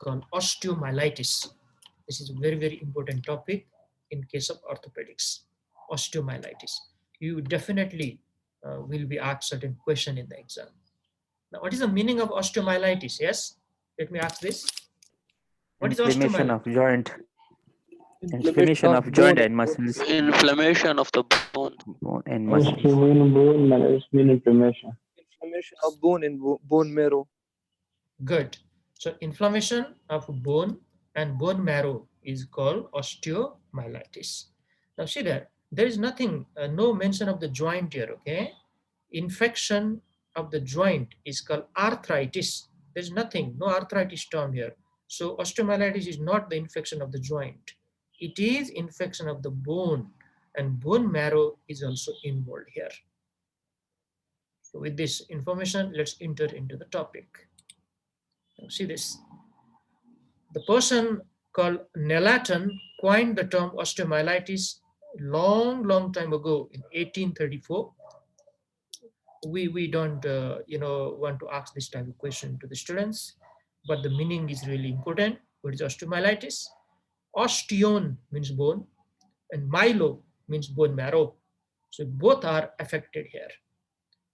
called osteomyelitis. This is a very, very important topic in case of orthopedics, osteomyelitis. You definitely will be asked certain question in the exam. Now, what is the meaning of osteomyelitis? Yes, let me ask this. What is Inflammation of osteomyelitis? Inflammation inflammation of of joint bone, and muscles, Inflammation of the bone. bone and muscles. inflammation. Inflammation of bone in bone marrow. Good. So inflammation of bone and bone marrow is called osteomyelitis. Now see there is nothing, no mention of the joint here, okay? Infection of the joint is called arthritis. There's nothing, no arthritis term here. So osteomyelitis is not the infection of the joint. It is infection of the bone, and bone marrow is also involved here. So with this information, let's enter into the topic. Now see this. The person called Nelaton coined the term osteomyelitis long time ago in 1834. We don't want to ask this type of question to the students, but the meaning is really important. What is osteomyelitis? Osteon means bone and myelo means bone marrow. So both are affected here.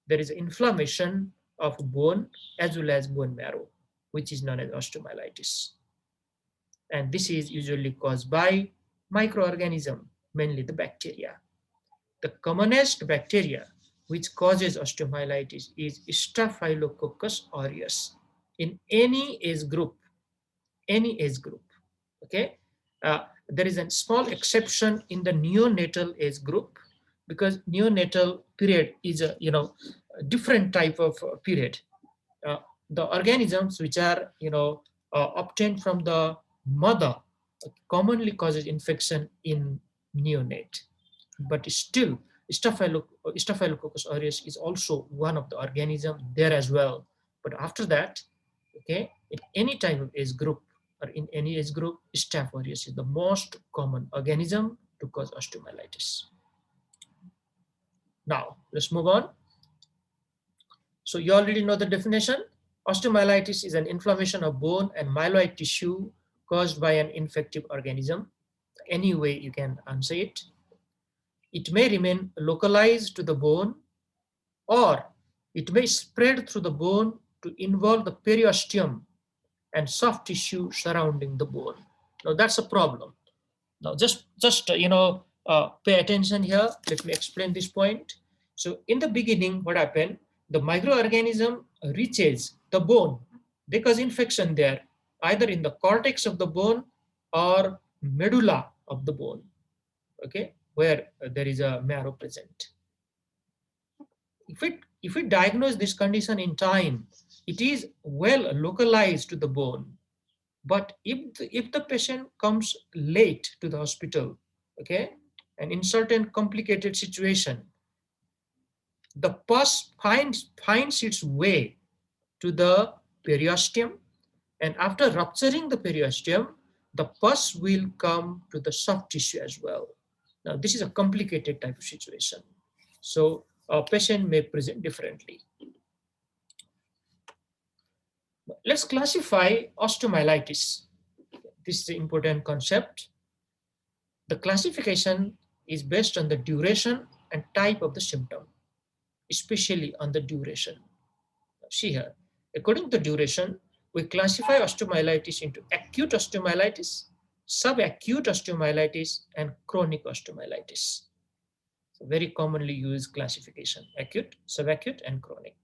There is inflammation of bone as well as bone marrow, which is known as osteomyelitis. And this is usually caused by microorganism, mainly the bacteria. The commonest bacteria which causes osteomyelitis is Staphylococcus aureus in any age group, okay? There is a small exception in the neonatal age group, because neonatal period is a different type of period. The organisms which are obtained from the mother commonly causes infection in neonate, but still Staphylococcus aureus is also one of the organism there as well. But after that, okay, in any type of age group or in any age group, Staph aureus is the most common organism to cause osteomyelitis. Now let's move on. So you already know the definition. Osteomyelitis is an inflammation of bone and myeloid tissue caused by an infective organism. Any way you can answer it. It may remain localized to the bone, or it may spread through the bone to involve the periosteum and soft tissue surrounding the bone. Now that's a problem. Now just pay attention here. Let me explain this point. So in the beginning, what happened? The microorganism reaches the bone. They cause infection there, either in the cortex of the bone or medulla of the bone, okay, where there is a marrow present. If we diagnose this condition in time, it is well localized to the bone. But if the patient comes late to the hospital, okay, and in certain complicated situation, the pus finds its way to the periosteum, and after rupturing the periosteum, the pus will come to the soft tissue as well. Now this is a complicated type of situation, so a patient may present differently. Let's classify osteomyelitis. This is an important concept. The classification is based on the duration and type of the symptom, especially on the duration. See here, according to the duration, we classify osteomyelitis into acute osteomyelitis, subacute osteomyelitis, and chronic osteomyelitis. So very commonly used classification: acute, subacute, and chronic.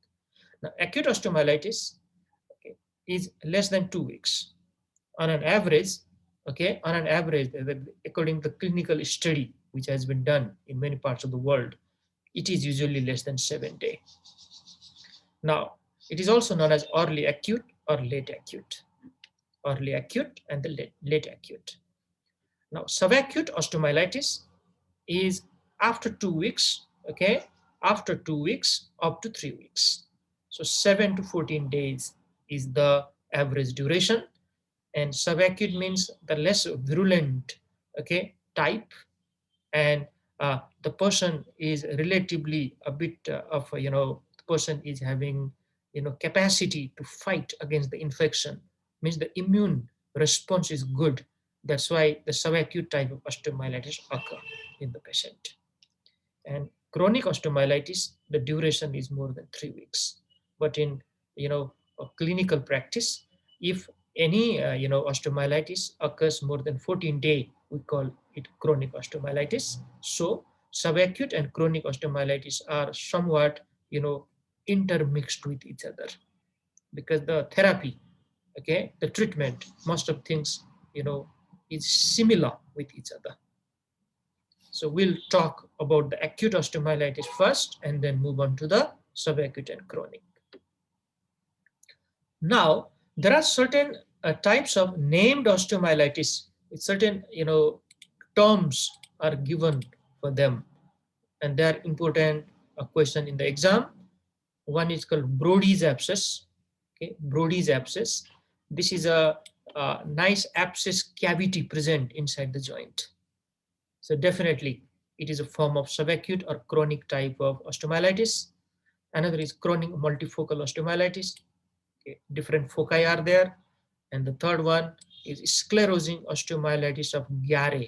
Now, acute osteomyelitis, okay, is less than 2 weeks. On an average, okay, according to the clinical study which has been done in many parts of the world, it is usually less than 7 days. Now, it is also known as early acute or late acute. Early acute and the late acute. Now, subacute osteomyelitis is after 2 weeks, okay, after 2 weeks up to 3 weeks. So 7 to 14 days is the average duration. And subacute means the less virulent, okay, type, and the person is relatively a bit of the person is having capacity to fight against the infection, means the immune response is good. That's why the subacute type of osteomyelitis occur in the patient. And chronic osteomyelitis, the duration is more than 3 weeks. But in a clinical practice, if any osteomyelitis occurs more than 14 days, we call it chronic osteomyelitis. So subacute and chronic osteomyelitis are somewhat intermixed with each other, because the therapy, okay, the treatment, most of things is similar with each other. So we'll talk about the acute osteomyelitis first and then move on to the subacute and chronic. Now, there are certain types of named osteomyelitis. With certain, terms are given for them, and they are important question in the exam. One is called Brody's abscess. Okay, Brody's abscess. This is a nice abscess cavity present inside the joint. So definitely, it is a form of subacute or chronic type of osteomyelitis. Another is chronic multifocal osteomyelitis. Okay, different foci are there. And the third one is sclerosing osteomyelitis of Gare,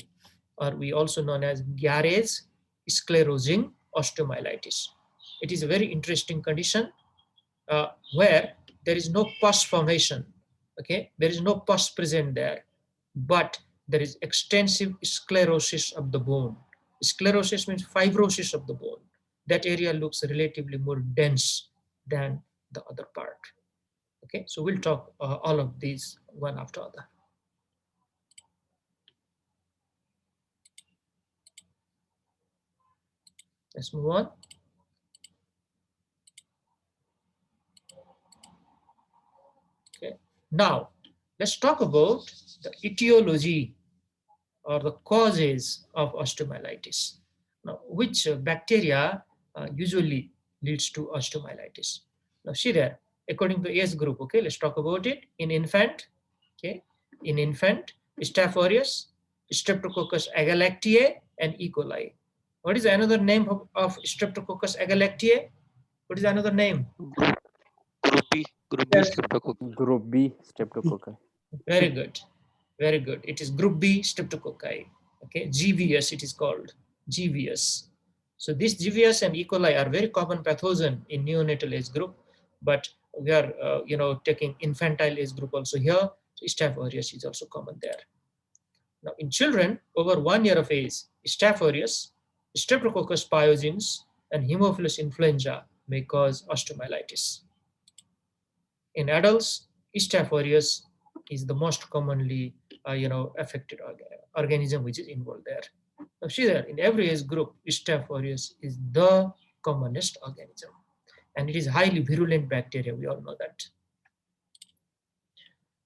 or we also known as Gare's sclerosing osteomyelitis. It is a very interesting condition where there is no pus formation. Okay, there is no pus present there, but there is extensive sclerosis of the bone. Sclerosis means fibrosis of the bone. That area looks relatively more dense than the other part. Okay, so we'll talk all of these one after other. Let's move on. Okay, now let's talk about the etiology or the causes of osteomyelitis. Now, which bacteria usually leads to osteomyelitis? Now, see there, according to age group, okay, let's talk about it. In infant, okay, in infant, Staph Streptococcus agalactiae, and E. coli. What is another name of Streptococcus agalactiae? What is another name? Group B Yes. streptococcus. Group B streptococci. Very good. Very good. It is group B streptococci. Okay, GVS it is called, GVS. So this GVS and E. coli are very common pathogen in neonatal age group, but we are taking infantile age group also here. So Staph aureus is also common there. Now in children over 1 year of age, Staph aureus, Streptococcus pyogenes, and Haemophilus influenza may cause osteomyelitis. In adults, Staph aureus is the most commonly affected organism which is involved there. Now see there, in every age group, Staph aureus is the commonest organism, and it is highly virulent bacteria. We all know that.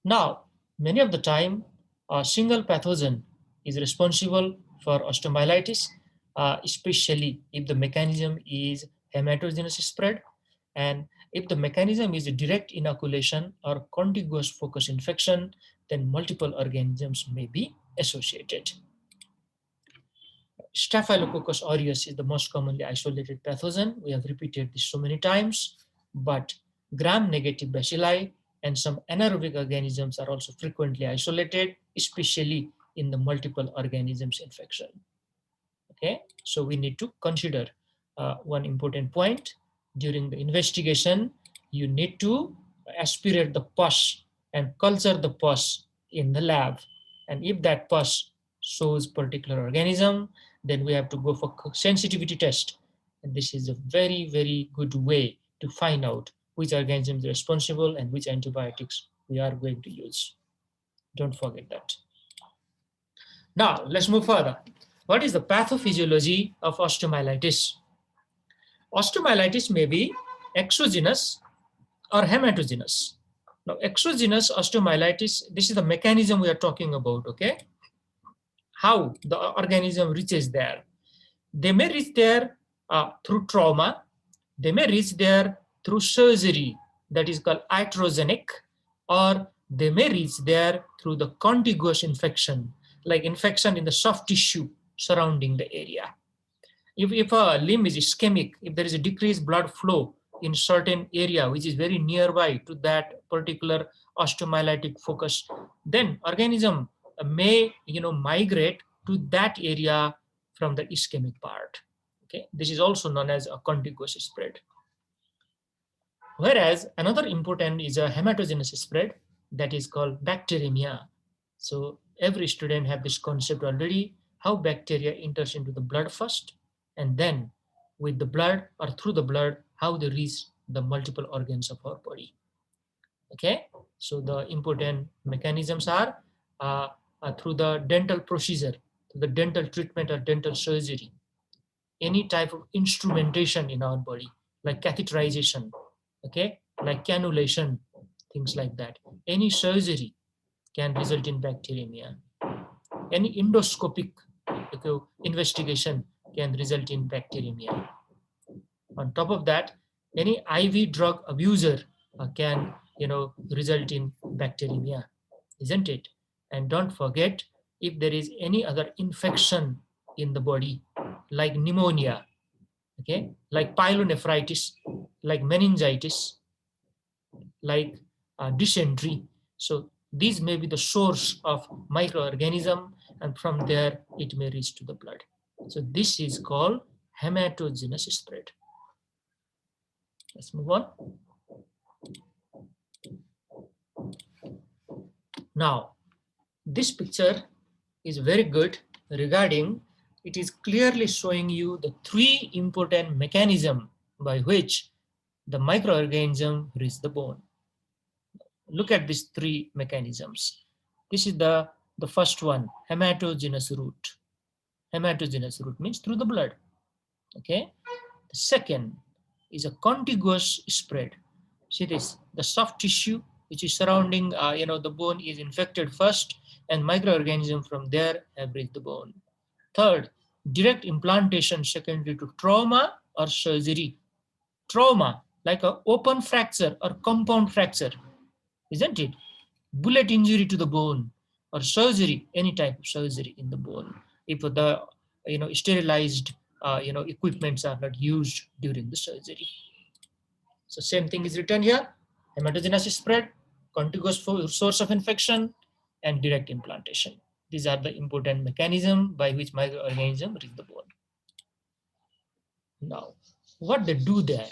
Now, many of the time, a single pathogen is responsible for osteomyelitis, especially if the mechanism is hematogenous spread, and if the mechanism is a direct inoculation or contiguous focus infection, then multiple organisms may be associated. Staphylococcus aureus is the most commonly isolated pathogen. We have repeated this so many times, but gram-negative bacilli and some anaerobic organisms are also frequently isolated, especially in the multiple organisms infection. Okay, so we need to consider one important point. During the investigation, you need to aspirate the pus and culture the pus in the lab. And if that pus shows particular organism, then we have to go for sensitivity test. And this is a very, very good way to find out which organism is responsible and which antibiotics we are going to use. Don't forget that. Now, let's move further. What is the pathophysiology of osteomyelitis? Osteomyelitis may be exogenous or hematogenous. Now, exogenous osteomyelitis, this is the mechanism we are talking about, okay? How the organism reaches there. They may reach there through trauma. They may reach there through surgery, that is called iatrogenic, or they may reach there through the contiguous infection, like infection in the soft tissue surrounding the area. If a limb is ischemic, if there is a decreased blood flow in certain area which is very nearby to that particular osteomyelitic focus, then organism may migrate to that area from the ischemic part. Okay, this is also known as a contiguous spread. Whereas another important is a hematogenous spread that is called bacteremia. So every student have this concept already, how bacteria enters into the blood first, and then with the blood or through the blood, how they reach the multiple organs of our body. Okay, so the important mechanisms are through the dental procedure, through the dental treatment or dental surgery, any type of instrumentation in our body, like catheterization, okay, like cannulation, things like that. Any surgery can result in bacteremia. Any endoscopic investigation can result in bacteremia. On top of that, any IV drug abuser can result in bacteremia, isn't it? And don't forget, if there is any other infection in the body, like pneumonia, okay, like pyelonephritis, like meningitis, like dysentery. So these may be the source of microorganism, and from there it may reach to the blood. So this is called hematogenous spread. Let's move on. Now, this picture is very good regarding, it is clearly showing you the three important mechanisms by which the microorganism reach the bone. Look at these three mechanisms. This is the first one, hematogenous route. Hematogenous route means through the blood. Okay. The second is a contiguous spread. See this, the soft tissue which is surrounding the bone is infected first, and microorganisms from there have reached the bone. Third, direct implantation secondary to trauma or surgery. Trauma, like an open fracture or compound fracture, isn't it? Bullet injury to the bone, or surgery, any type of surgery in the bone, if the sterilized equipments are not used during the surgery. So same thing is written here: hematogenous spread, contiguous source of infection, and direct implantation. These are the important mechanism by which microorganisms reach the bone. Now, what they do there?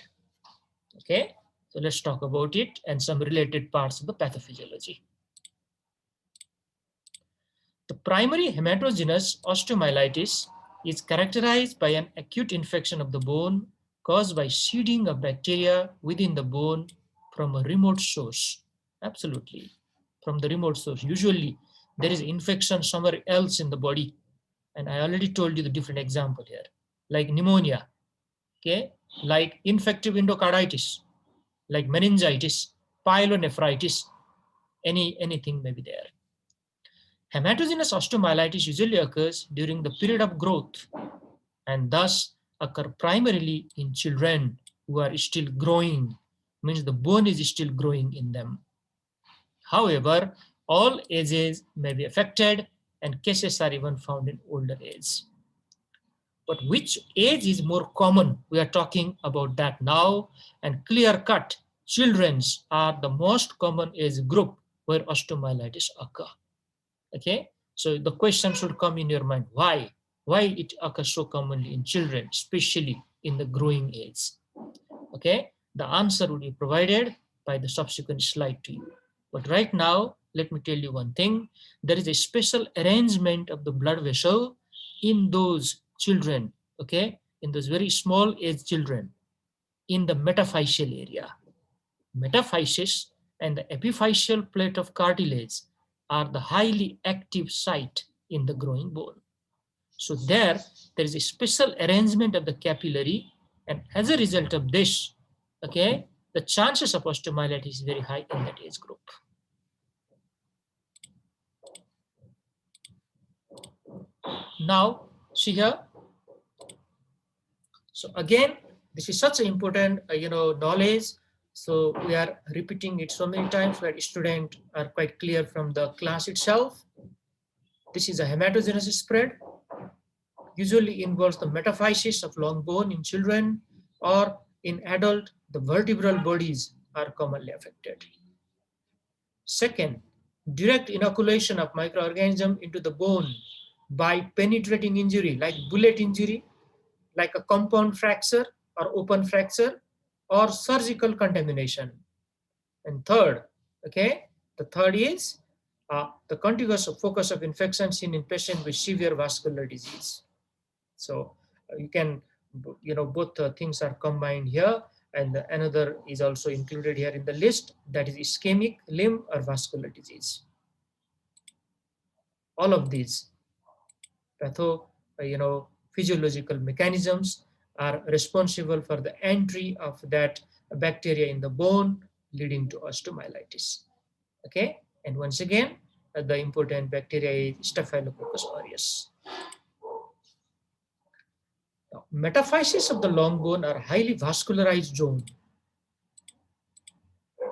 Okay, so let's talk about it and some related parts of the pathophysiology. The primary hematogenous osteomyelitis is characterized by an acute infection of the bone caused by seeding of bacteria within the bone from a remote source. Absolutely, from the remote source. Usually, there is infection somewhere else in the body, and I already told you the different example here, like pneumonia, okay, like infective endocarditis, like meningitis, pyelonephritis, anything may be there. Hematogenous osteomyelitis usually occurs during the period of growth and thus occur primarily in children who are still growing, means the bone is still growing in them. However, all ages may be affected and cases are even found in older age. But which age is more common? We are talking about that now, and clear cut, children's are the most common age group where osteomyelitis occur. Okay, so the question should come in your mind, why it occurs so commonly in children, especially in the growing age? Okay, the answer will be provided by the subsequent slide to you, but right now let me tell you one thing: there is a special arrangement of the blood vessel in those children, okay, in those very small age children, in the metaphyseal area. Metaphysis and the epiphyseal plate of cartilage are the highly active site in the growing bone. So there is a special arrangement of the capillary, and as a result of this, okay, the chances of osteomyelitis is very high in that age group. Now, see here. So again, this is such an important, knowledge. So we are repeating it so many times that students are quite clear from the class itself. This is a hematogenous spread. Usually involves the metaphysis of long bone in children, or in adult, the vertebral bodies are commonly affected. Second, direct inoculation of microorganism into the bone by penetrating injury like bullet injury, like a compound fracture or open fracture, or surgical contamination. And third, okay, the third is the contiguous focus of infection seen in patients with severe vascular disease. So you can, both things are combined here, and another is also included here in the list, that is ischemic limb or vascular disease. All of these physiological mechanisms are responsible for the entry of that bacteria in the bone, leading to osteomyelitis. Okay, and once again, the important bacteria is Staphylococcus aureus. Now, metaphyses of the long bone are highly vascularized zone.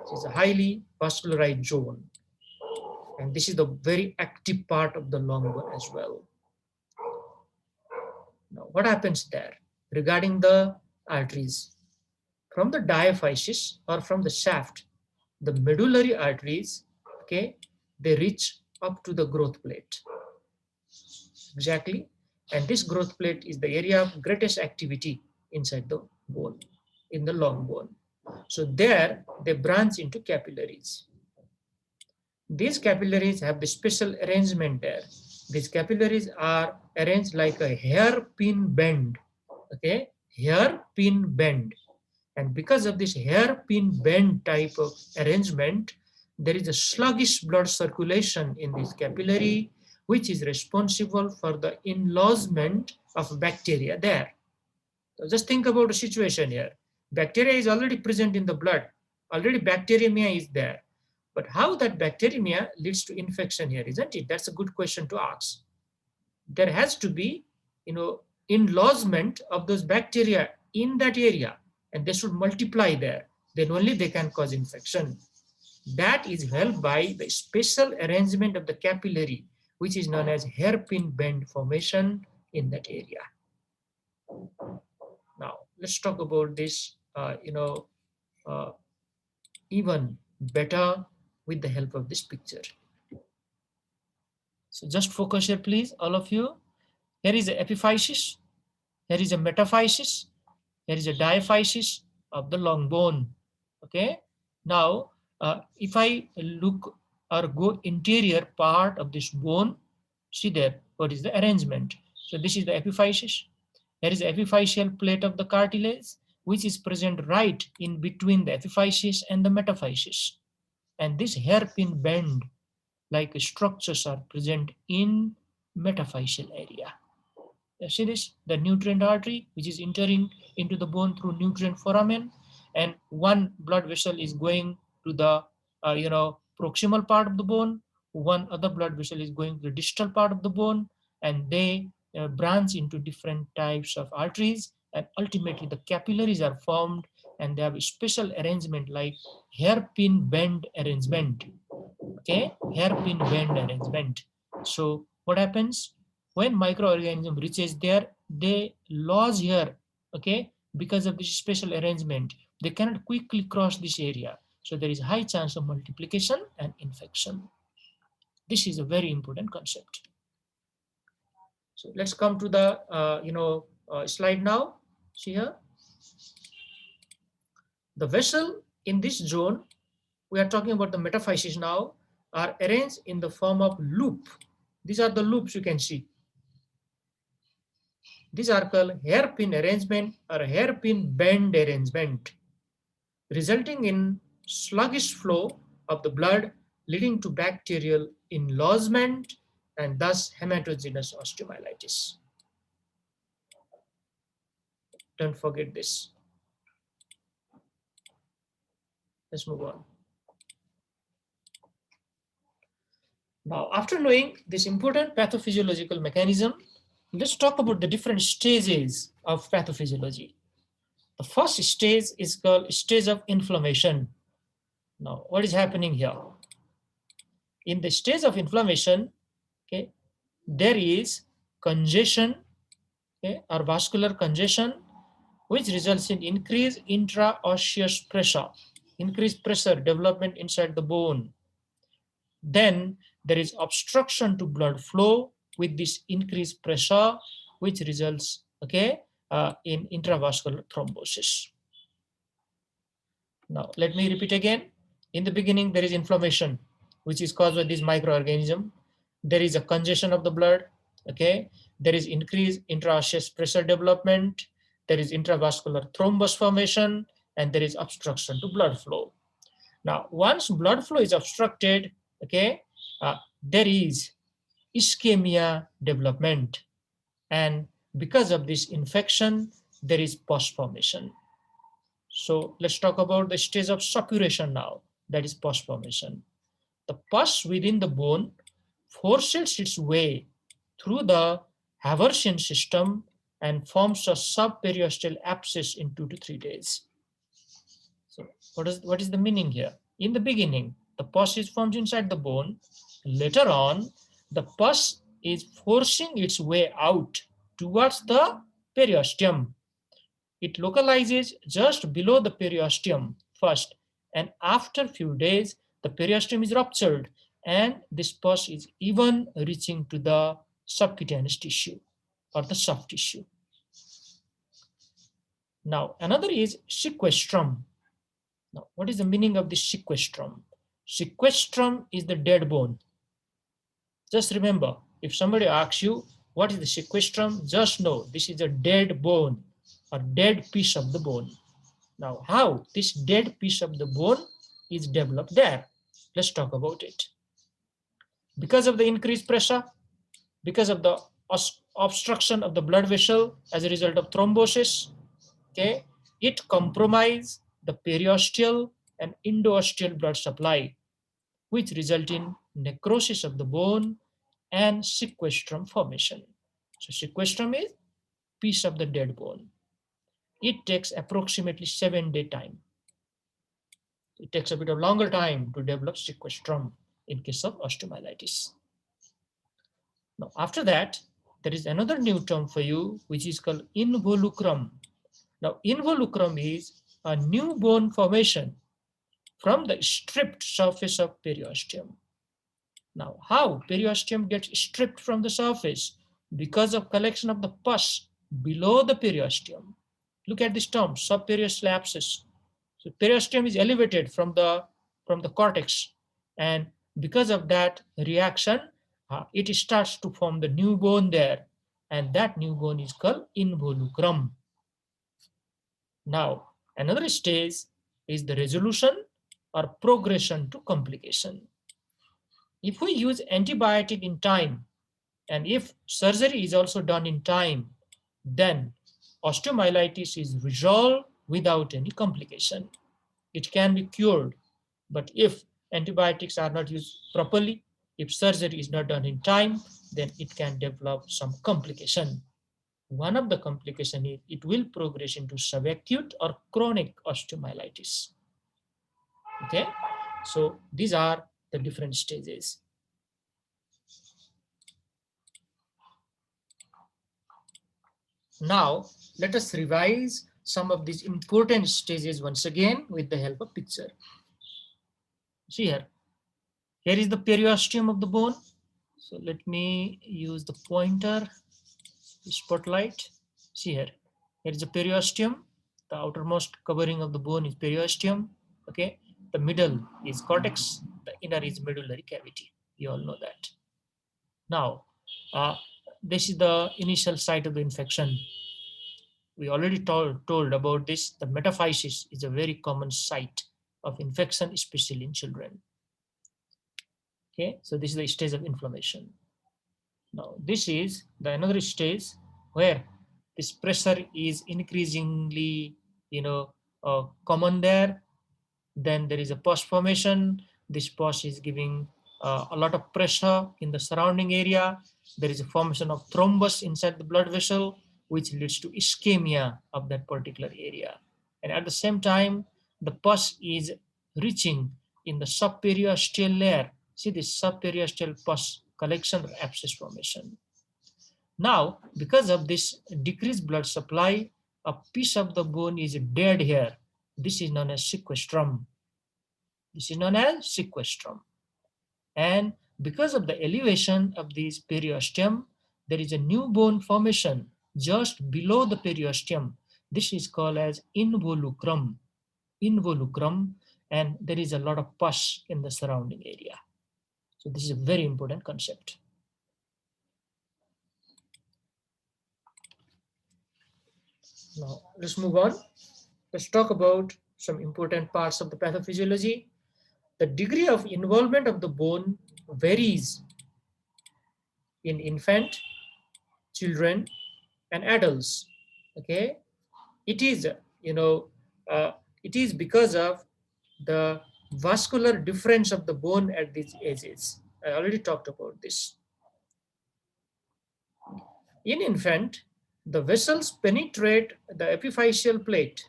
This is a highly vascularized zone, and this is the very active part of the long bone as well. Now, what happens there regarding the arteries? From the diaphysis or from the shaft, the medullary arteries, okay, they reach up to the growth plate. Exactly. And this growth plate is the area of greatest activity inside the bone, in the long bone. So there they branch into capillaries. These capillaries have the special arrangement there. These capillaries are arranged like a hairpin bend. Okay, hairpin bend. And because of this hairpin bend type of arrangement, there is a sluggish blood circulation in this capillary, which is responsible for the enlargement of bacteria there. So just think about the situation here. Bacteria is already present in the blood. Already bacteremia is there. But how that bacteremia leads to infection here, isn't it? That's a good question to ask. There has to be, enlargement of those bacteria in that area, and they should multiply there. Then only they can cause infection. That is helped by the special arrangement of the capillary, which is known as hairpin bend formation in that area. Now, let's talk about this, even better with the help of this picture. So just focus here, please, all of you. Here is the epiphysis, here is a metaphysis, here is a diaphysis of the long bone. Okay. Now, if I look or go interior part of this bone, see there, what is the arrangement? So this is the epiphysis. Here is the epiphyseal plate of the cartilage, which is present right in between the epiphysis and the metaphysis. And this hairpin bend like structures are present in metaphyseal area. See this, the nutrient artery, which is entering into the bone through nutrient foramen, and one blood vessel is going to the proximal part of the bone, one other blood vessel is going to the distal part of the bone, and they branch into different types of arteries, and ultimately the capillaries are formed, and they have a special arrangement like hairpin bend arrangement. Okay, hairpin bend arrangement. So what happens when microorganism reaches there, they lodge here. Okay, because of this special arrangement, they cannot quickly cross this area, so there is high chance of multiplication and infection. This is a very important concept. So let's come to the slide now. See here, the vessel in this zone, we are talking about the metaphysis now, are arranged in the form of loop. These are the loops you can see. These are called hairpin arrangement or hairpin bend arrangement, resulting in sluggish flow of the blood, leading to bacterial enlargement and thus hematogenous osteomyelitis. Don't forget this. Let's move on. Now, after knowing this important pathophysiological mechanism, let's talk about the different stages of pathophysiology. The first stage is called stage of inflammation. Now, what is happening here? In the stage of inflammation, okay, there is congestion, okay, or vascular congestion, which results in increased intraosseous pressure, increased pressure development inside the bone. Then there is obstruction to blood flow with this increased pressure, which results, okay, in intravascular thrombosis. Now, let me repeat again. In the beginning, there is inflammation, which is caused by this microorganism. There is a congestion of the blood, okay? There is increased intraosseous pressure development. There is intravascular thrombus formation, and there is obstruction to blood flow. Now, once blood flow is obstructed, okay, there is ischemia development. And because of this infection, there is pus formation. So let's talk about the stage of suppuration now, that is pus formation. The pus within the bone forces its way through the Haversian system and forms a subperiosteal abscess in 2 to 3 days. So what is the meaning here? In the beginning, the pus is formed inside the bone. Later on, the pus is forcing its way out towards the periosteum. It localizes just below the periosteum first, and after few days, the periosteum is ruptured, and this pus is even reaching to the subcutaneous tissue or the soft tissue. Now, another is sequestrum. Now, what is the meaning of this sequestrum? Sequestrum is the dead bone. Just remember, if somebody asks you, what is the sequestrum? Just know this is a dead bone, a dead piece of the bone. Now, how this dead piece of the bone is developed there? Let's talk about it. Because of the increased pressure, because of the obstruction of the blood vessel as a result of thrombosis, okay, it compromises the periosteal and endosteal blood supply, which result in necrosis of the bone and sequestrum formation. So sequestrum is piece of the dead bone. It takes approximately 7-day time. It takes a bit of longer time to develop sequestrum in case of osteomyelitis. Now, after that, there is another new term for you, which is called involucrum. Now, involucrum is a new bone formation from the stripped surface of periosteum. Now, how periosteum gets stripped from the surface? Because of collection of the pus below the periosteum. Look at this term, subperiosteal abscess. So periosteum is elevated from the cortex, and because of that reaction, it starts to form the new bone there, and that new bone is called involucrum. Now, another stage is the resolution or progression to complication. If we use antibiotic in time, and if surgery is also done in time, then osteomyelitis is resolved without any complication. It can be cured, but if antibiotics are not used properly, if surgery is not done in time, then it can develop some complication. One of the complications is it will progress into subacute or chronic osteomyelitis. Okay, so these are the different stages. Now, let us revise some of these important stages once again with the help of picture. See here. Here is the periosteum of the bone. So let me use the pointer, spotlight. See here. Here is the periosteum. The outermost covering of the bone is periosteum. Okay. The middle is cortex. The inner is medullary cavity. You all know that. Now, this is the initial site of the infection. We already told about this. The metaphysis is a very common site of infection, especially in children. Okay, so this is the stage of inflammation. Now, this is the another stage where this pressure is increasingly, common there. Then there is a pus formation. This pus is giving a lot of pressure in the surrounding area. There is a formation of thrombus inside the blood vessel, which leads to ischemia of that particular area. And at the same time, the pus is reaching in the subperiosteal layer. See this subperiosteal pus collection or abscess formation. Now, because of this decreased blood supply, a piece of the bone is dead here. This is known as sequestrum. This is known as sequestrum. And because of the elevation of this periosteum, there is a new bone formation just below the periosteum. This is called as involucrum. Involucrum, and there is a lot of pus in the surrounding area. So this is a very important concept. Now let's move on. Let's talk about some important parts of the pathophysiology. The degree of involvement of the bone varies in infant, children, and adults. Okay, it is uh, it is because of the vascular difference of the bone at these ages. I already talked about this. In infant, the vessels penetrate the epiphyseal plate.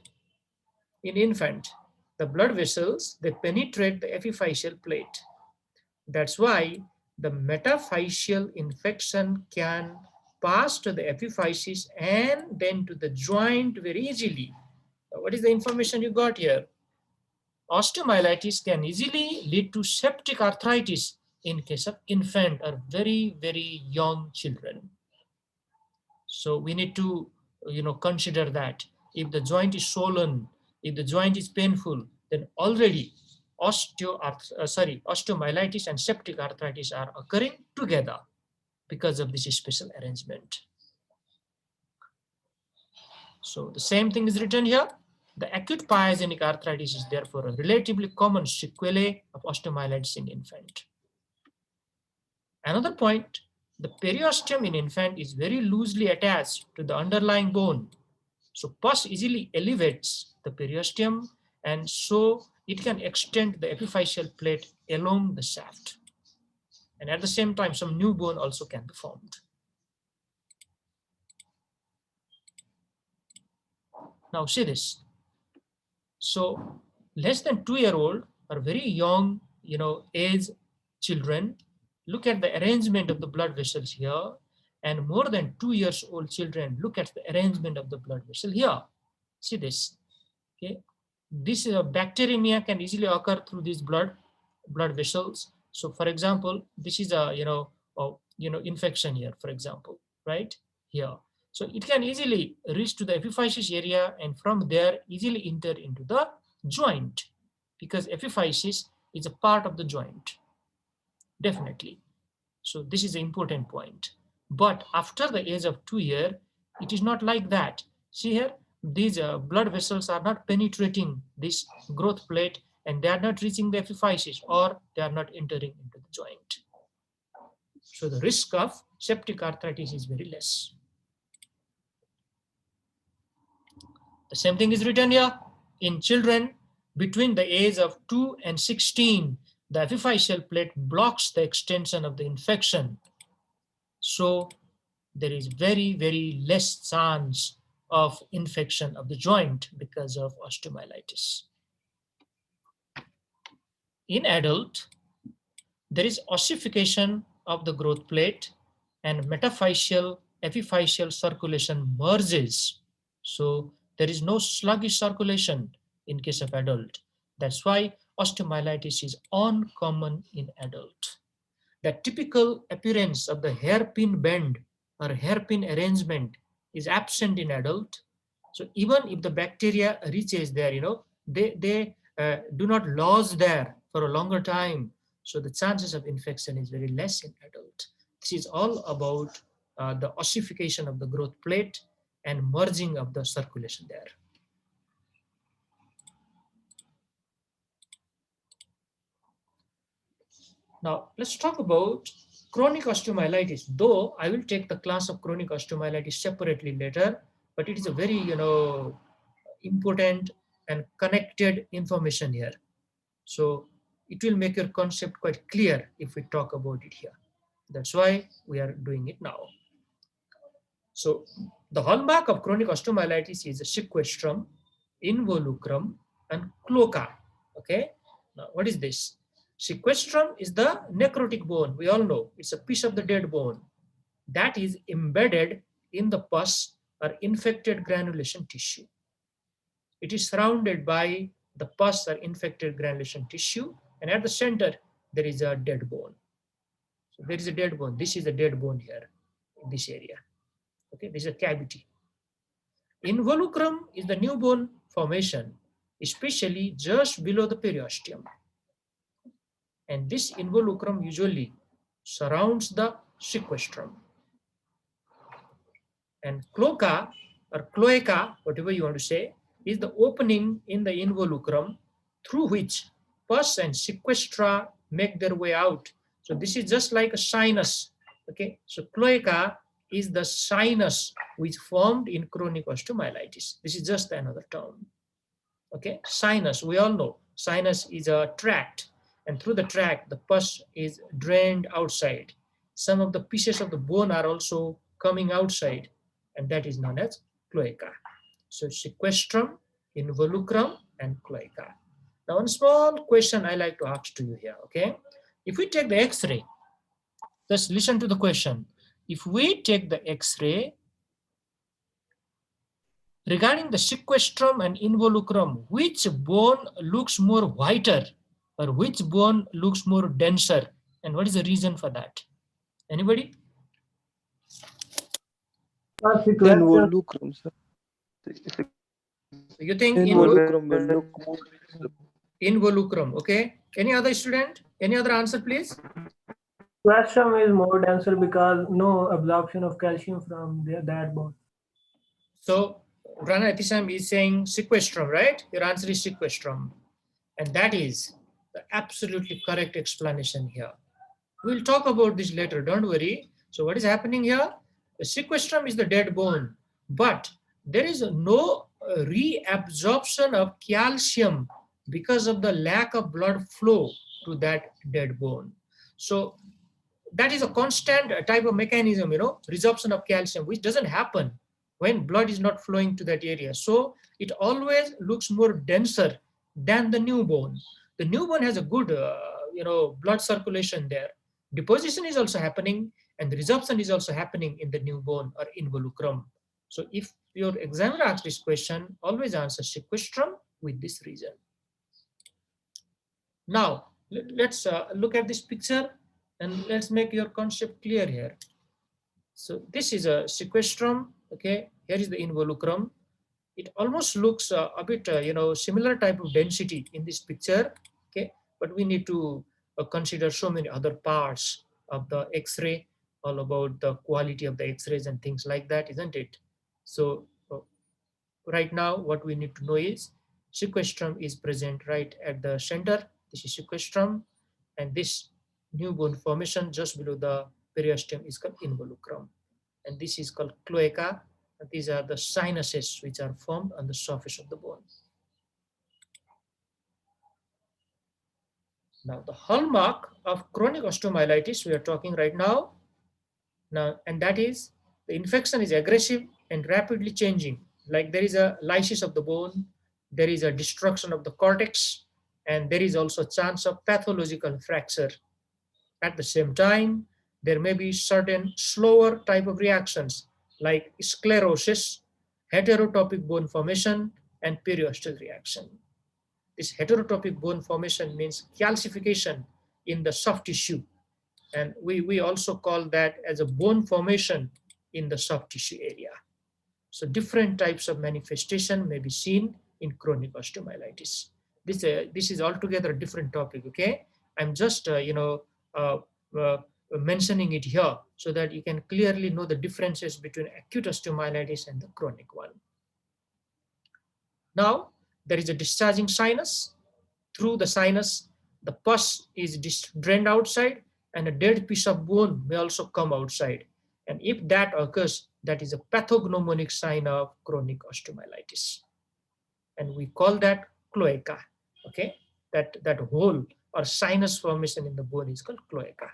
In infant, the blood vessels, they penetrate the epiphyseal plate. That's why the metaphyseal infection can pass to the epiphysis and then to the joint very easily. What is the information you got here? Osteomyelitis can easily lead to septic arthritis in case of infant or very, very young children. So we need to, consider that if the joint is swollen, if the joint is painful, then already osteomyelitis and septic arthritis are occurring together because of this special arrangement. So the same thing is written here. The acute pyogenic arthritis is therefore a relatively common sequelae of osteomyelitis in infant. Another point, the periosteum in infant is very loosely attached to the underlying bone. So pus easily elevates the periosteum, and so it can extend the epiphyseal plate along the shaft. And at the same time, some new bone also can be formed. Now see this. So less than 2-year-old or very young, age children, look at the arrangement of the blood vessels here, and more than 2 years old children, look at the arrangement of the blood vessel here. See this. Okay, this bacteremia can easily occur through these blood vessels. So for example, this is a infection here, for example, right here. So it can easily reach to the epiphysis area, and from there easily enter into the joint, because epiphysis is a part of the joint, definitely. So this is an important point. But after the age of 2 years, it is not like that. See here, these blood vessels are not penetrating this growth plate, and they are not reaching the epiphysis, or they are not entering into the joint. So the risk of septic arthritis is very less. The same thing is written here. In children between the age of 2 and 16, the epiphyseal plate blocks the extension of the infection. So there is very, very less chance of infection of the joint because of osteomyelitis. In adult, there is ossification of the growth plate, and metaphyseal epiphyseal circulation merges. So there is no sluggish circulation in case of adult. That's why osteomyelitis is uncommon in adult. The typical appearance of the hairpin bend or hairpin arrangement is absent in adult. So even if the bacteria reaches there, they do not lodge there for a longer time. So the chances of infection is very less in adult. This is all about the ossification of the growth plate and merging of the circulation there. Now let's talk about chronic osteomyelitis. Though I will take the class of chronic osteomyelitis separately later, but it is a very important and connected information here. So it will make your concept quite clear if we talk about it here. That's why we are doing it now. So the hallmark of chronic osteomyelitis is a sequestrum, involucrum, and cloaca. Okay. Now what is this? Sequestrum is the necrotic bone. We all know it's a piece of the dead bone that is embedded in the pus or infected granulation tissue. It is surrounded by the pus or infected granulation tissue, and at the center there is a dead bone. So there is a dead bone. This is a dead bone here in this area. Okay, this is a cavity. Involucrum is the new bone formation, especially just below the periosteum. And this involucrum usually surrounds the sequestrum. And cloaca or cloaca, whatever you want to say, is the opening in the involucrum through which pus and sequestra make their way out. So this is just like a sinus. Okay, so cloaca is the sinus which formed in chronic osteomyelitis. This is just another term. Okay, sinus, we all know sinus is a tract, and through the tract the pus is drained outside. Some of the pieces of the bone are also coming outside, and that is known as cloaca. So sequestrum, involucrum, and cloaca. Now one small question I like to ask to you here. Okay, if we take the x-ray, just listen to the question. If we take the x-ray regarding the sequestrum and involucrum, which bone looks more whiter or which bone looks more denser, and what is the reason for that? Anybody? Involucrum, sir. You think Involucrum will look more. involucrum? Okay. Any other student? Any other answer, please? Sequestrum is more denser because no absorption of calcium from that bone. So Rana Atisam is saying sequestrum, right? Your answer is sequestrum. And that is the absolutely correct explanation here. We'll talk about this later, don't worry. So what is happening here? The sequestrum is the dead bone, but there is no reabsorption of calcium because of the lack of blood flow to that dead bone. So that is a constant type of mechanism, resorption of calcium, which doesn't happen when blood is not flowing to that area. So it always looks more denser than the new bone. The new bone has a good, blood circulation there. Deposition is also happening, and the resorption is also happening in the new bone or involucrum. So if your examiner asks this question, always answer sequestrum with this reason. Now, let's look at this picture and let's make your concept clear here. So this is a sequestrum. Okay, here is the involucrum. It almost looks a bit, similar type of density in this picture. Okay, but we need to consider so many other parts of the X-ray, all about the quality of the X-rays and things like that, isn't it? So right now, what we need to know is sequestrum is present right at the center. This is sequestrum, and this new bone formation just below the periosteum is called involucrum, and this is called cloaca. And these are the sinuses which are formed on the surface of the bone. Now, the hallmark of chronic osteomyelitis we are talking right now, and that is the infection is aggressive and rapidly changing. Like there is a lysis of the bone, there is a destruction of the cortex, and there is also a chance of pathological fracture. At the same time, there may be certain slower type of reactions like sclerosis, heterotopic bone formation, and periosteal reaction. This heterotopic bone formation means calcification in the soft tissue, and we also call that as a bone formation in the soft tissue area. So different types of manifestation may be seen in chronic osteomyelitis. This is altogether a different topic. Okay, I'm just mentioning it here so that you can clearly know the differences between acute osteomyelitis and the chronic one. Now there is a discharging sinus. Through the sinus, the pus is drained outside, and a dead piece of bone may also come outside. And if that occurs, that is a pathognomonic sign of chronic osteomyelitis. And we call that cloaca. Okay, that hole or sinus formation in the bone is called cloaca.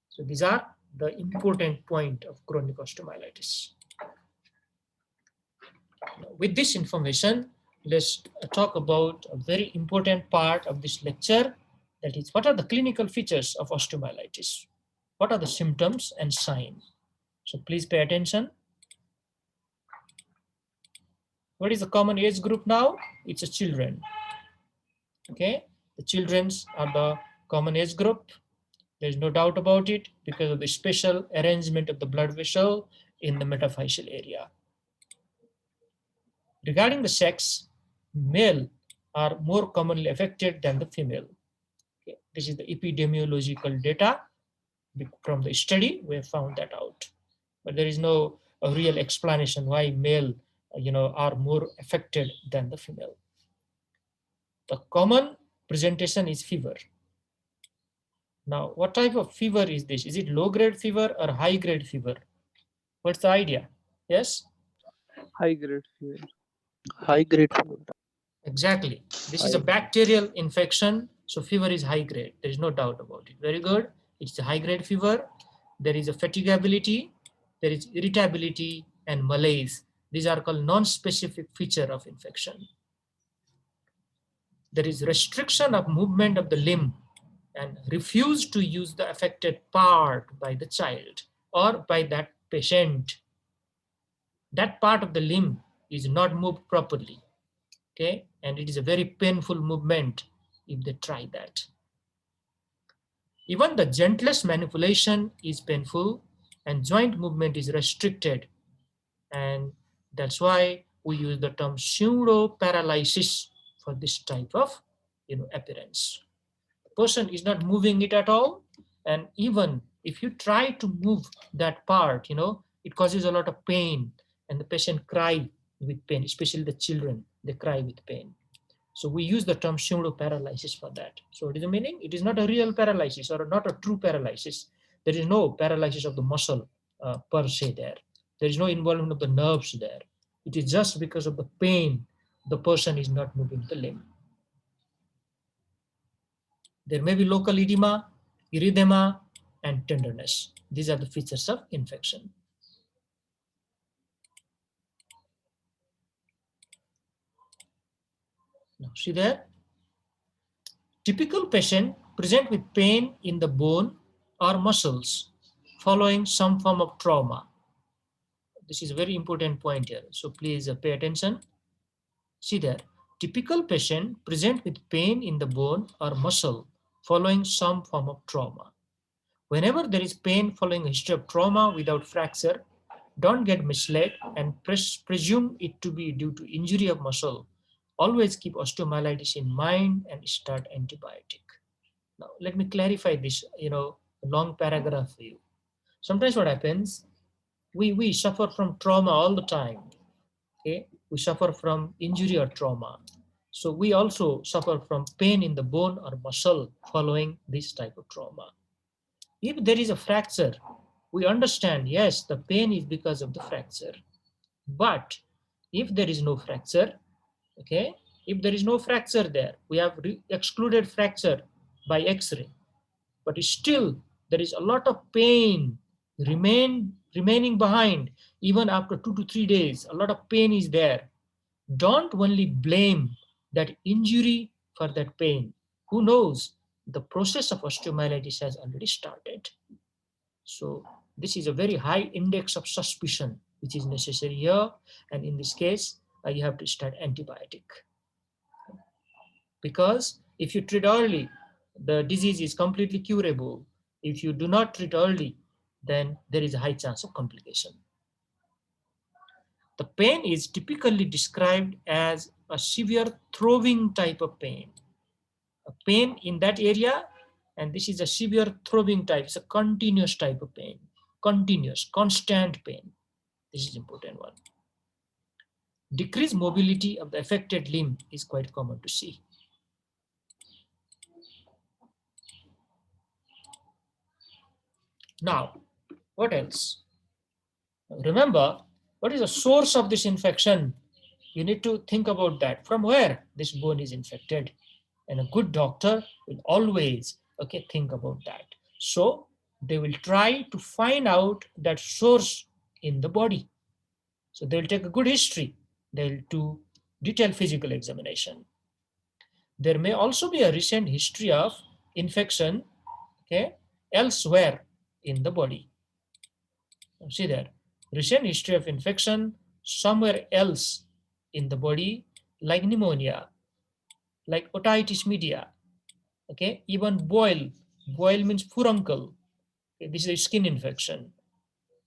So these are the important point of chronic osteomyelitis. With this information, let's talk about a very important part of this lecture, that is, what are the clinical features of osteomyelitis? What are the symptoms and signs? So please pay attention. What is the common age group now? It's a children. Okay, the children are the Common age group, there's no doubt about it because of the special arrangement of the blood vessel in the metaphyseal area. Regarding the sex, male are more commonly affected than the female. Okay. This is the epidemiological data from the study. We have found that out, but there is no real explanation why male, are more affected than the female. The common presentation is fever. Now, what type of fever is this? Is it low-grade fever or high-grade fever? What's the idea? Yes? High grade fever. High grade fever. Exactly. This is a bacterial infection, so fever is high-grade. There is no doubt about it. Very good. It's a high-grade fever. There is a fatigability, there is irritability, and malaise. These are called non-specific feature of infection. There is restriction of movement of the limb and refuse to use the affected part by the child or by that patient. That part of the limb is not moved properly, okay? And it is a very painful movement if they try that. Even the gentlest manipulation is painful and joint movement is restricted. And that's why we use the term pseudo paralysis for this type of appearance. The person is not moving it at all, and even if you try to move that part, it causes a lot of pain, and the patient cry with pain, especially the children, they cry with pain. So we use the term pseudo paralysis for that. So it is a meaning, it is not a real paralysis or not a true paralysis. There is no paralysis of the muscle per se there. There is no involvement of the nerves there. It is just because of the pain, the person is not moving the limb. There may be local edema, erythema, and tenderness. These are the features of infection. Now see there, typical patient present with pain in the bone or muscles following some form of trauma. This is a very important point here, so please pay attention. See there, typical patient present with pain in the bone or muscle following some form of trauma. Whenever there is pain following a history of trauma without fracture, don't get misled and presume it to be due to injury of muscle. Always keep osteomyelitis in mind and start antibiotic. Now, let me clarify this, long paragraph for you. Sometimes what happens, we suffer from trauma all the time. Okay, we suffer from injury or trauma. So we also suffer from pain in the bone or muscle following this type of trauma. If there is a fracture, we understand, yes, the pain is because of the fracture. But if there is no fracture, okay, if there is no fracture there, we have excluded fracture by X-ray, but still there is a lot of pain remaining behind even after 2 to 3 days. A lot of pain is there. Don't only blame that injury for that pain. Who knows? The process of osteomyelitis has already started. So this is a very high index of suspicion which is necessary here, and in this case you have to start antibiotic, because if you treat early, the disease is completely curable. If you do not treat early, then there is a high chance of complication. The pain is typically described as a severe throbbing type of pain. A pain in that area, and this is a severe throbbing type. It's a continuous type of pain. Continuous, constant pain. This is important one. Decreased mobility of the affected limb is quite common to see. Now, what else? Remember, what is the source of this infection? You need to think about that. From where this bone is infected? And a good doctor will always, think about that. So they will try to find out that source in the body. So they will take a good history. They will do detailed physical examination. There may also be a recent history of infection, elsewhere in the body. See there, recent history of infection somewhere else in the body, like pneumonia, like otitis media, Okay, even boil means furuncle. Okay, this is a skin infection.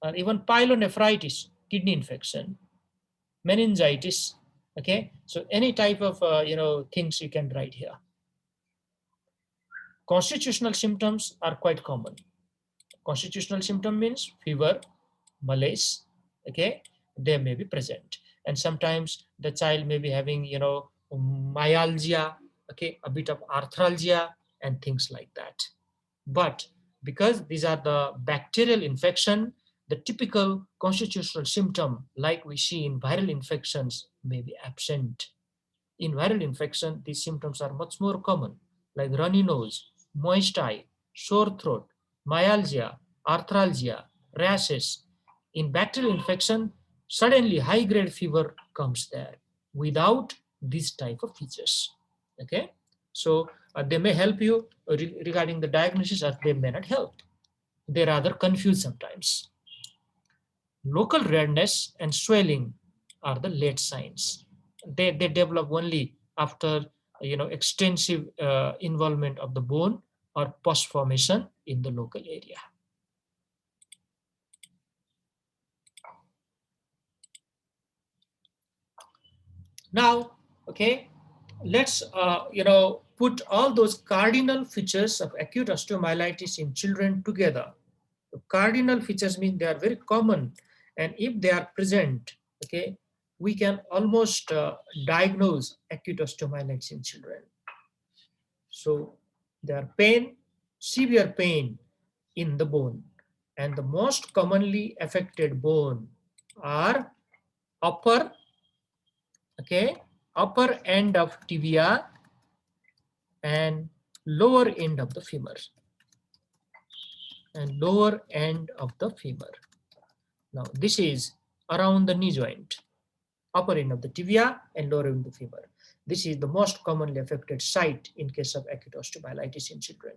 Or even pyelonephritis, kidney infection, meningitis. Okay, so any type of things you can write here. Constitutional symptoms are quite common. Constitutional symptom means fever, malaise. Okay, they may be present, and sometimes the child may be having myalgia. Okay, a bit of arthralgia and things like that. But because these are the bacterial infection, the typical constitutional symptom like we see in viral infections may be absent. In viral infection, these symptoms are much more common, like runny nose, moist eye, sore throat, myalgia, arthralgia, rashes. In bacterial infection, suddenly high-grade fever comes there without these type of features. Okay, so they may help you regarding the diagnosis, or they may not help. They rather confuse sometimes. Local redness and swelling are the late signs. They develop only after extensive involvement of the bone or pus formation in the local area. Now, okay, let's put all those cardinal features of acute osteomyelitis in children together. The cardinal features mean they are very common, and if they are present, okay, we can almost diagnose acute osteomyelitis in children. So there are pain, severe pain in the bone, and the most commonly affected bone are upper end of tibia and lower end of the femur. Now this is around the knee joint, upper end of the tibia and lower end of the femur. This is the most commonly affected site in case of acute osteomyelitis in children.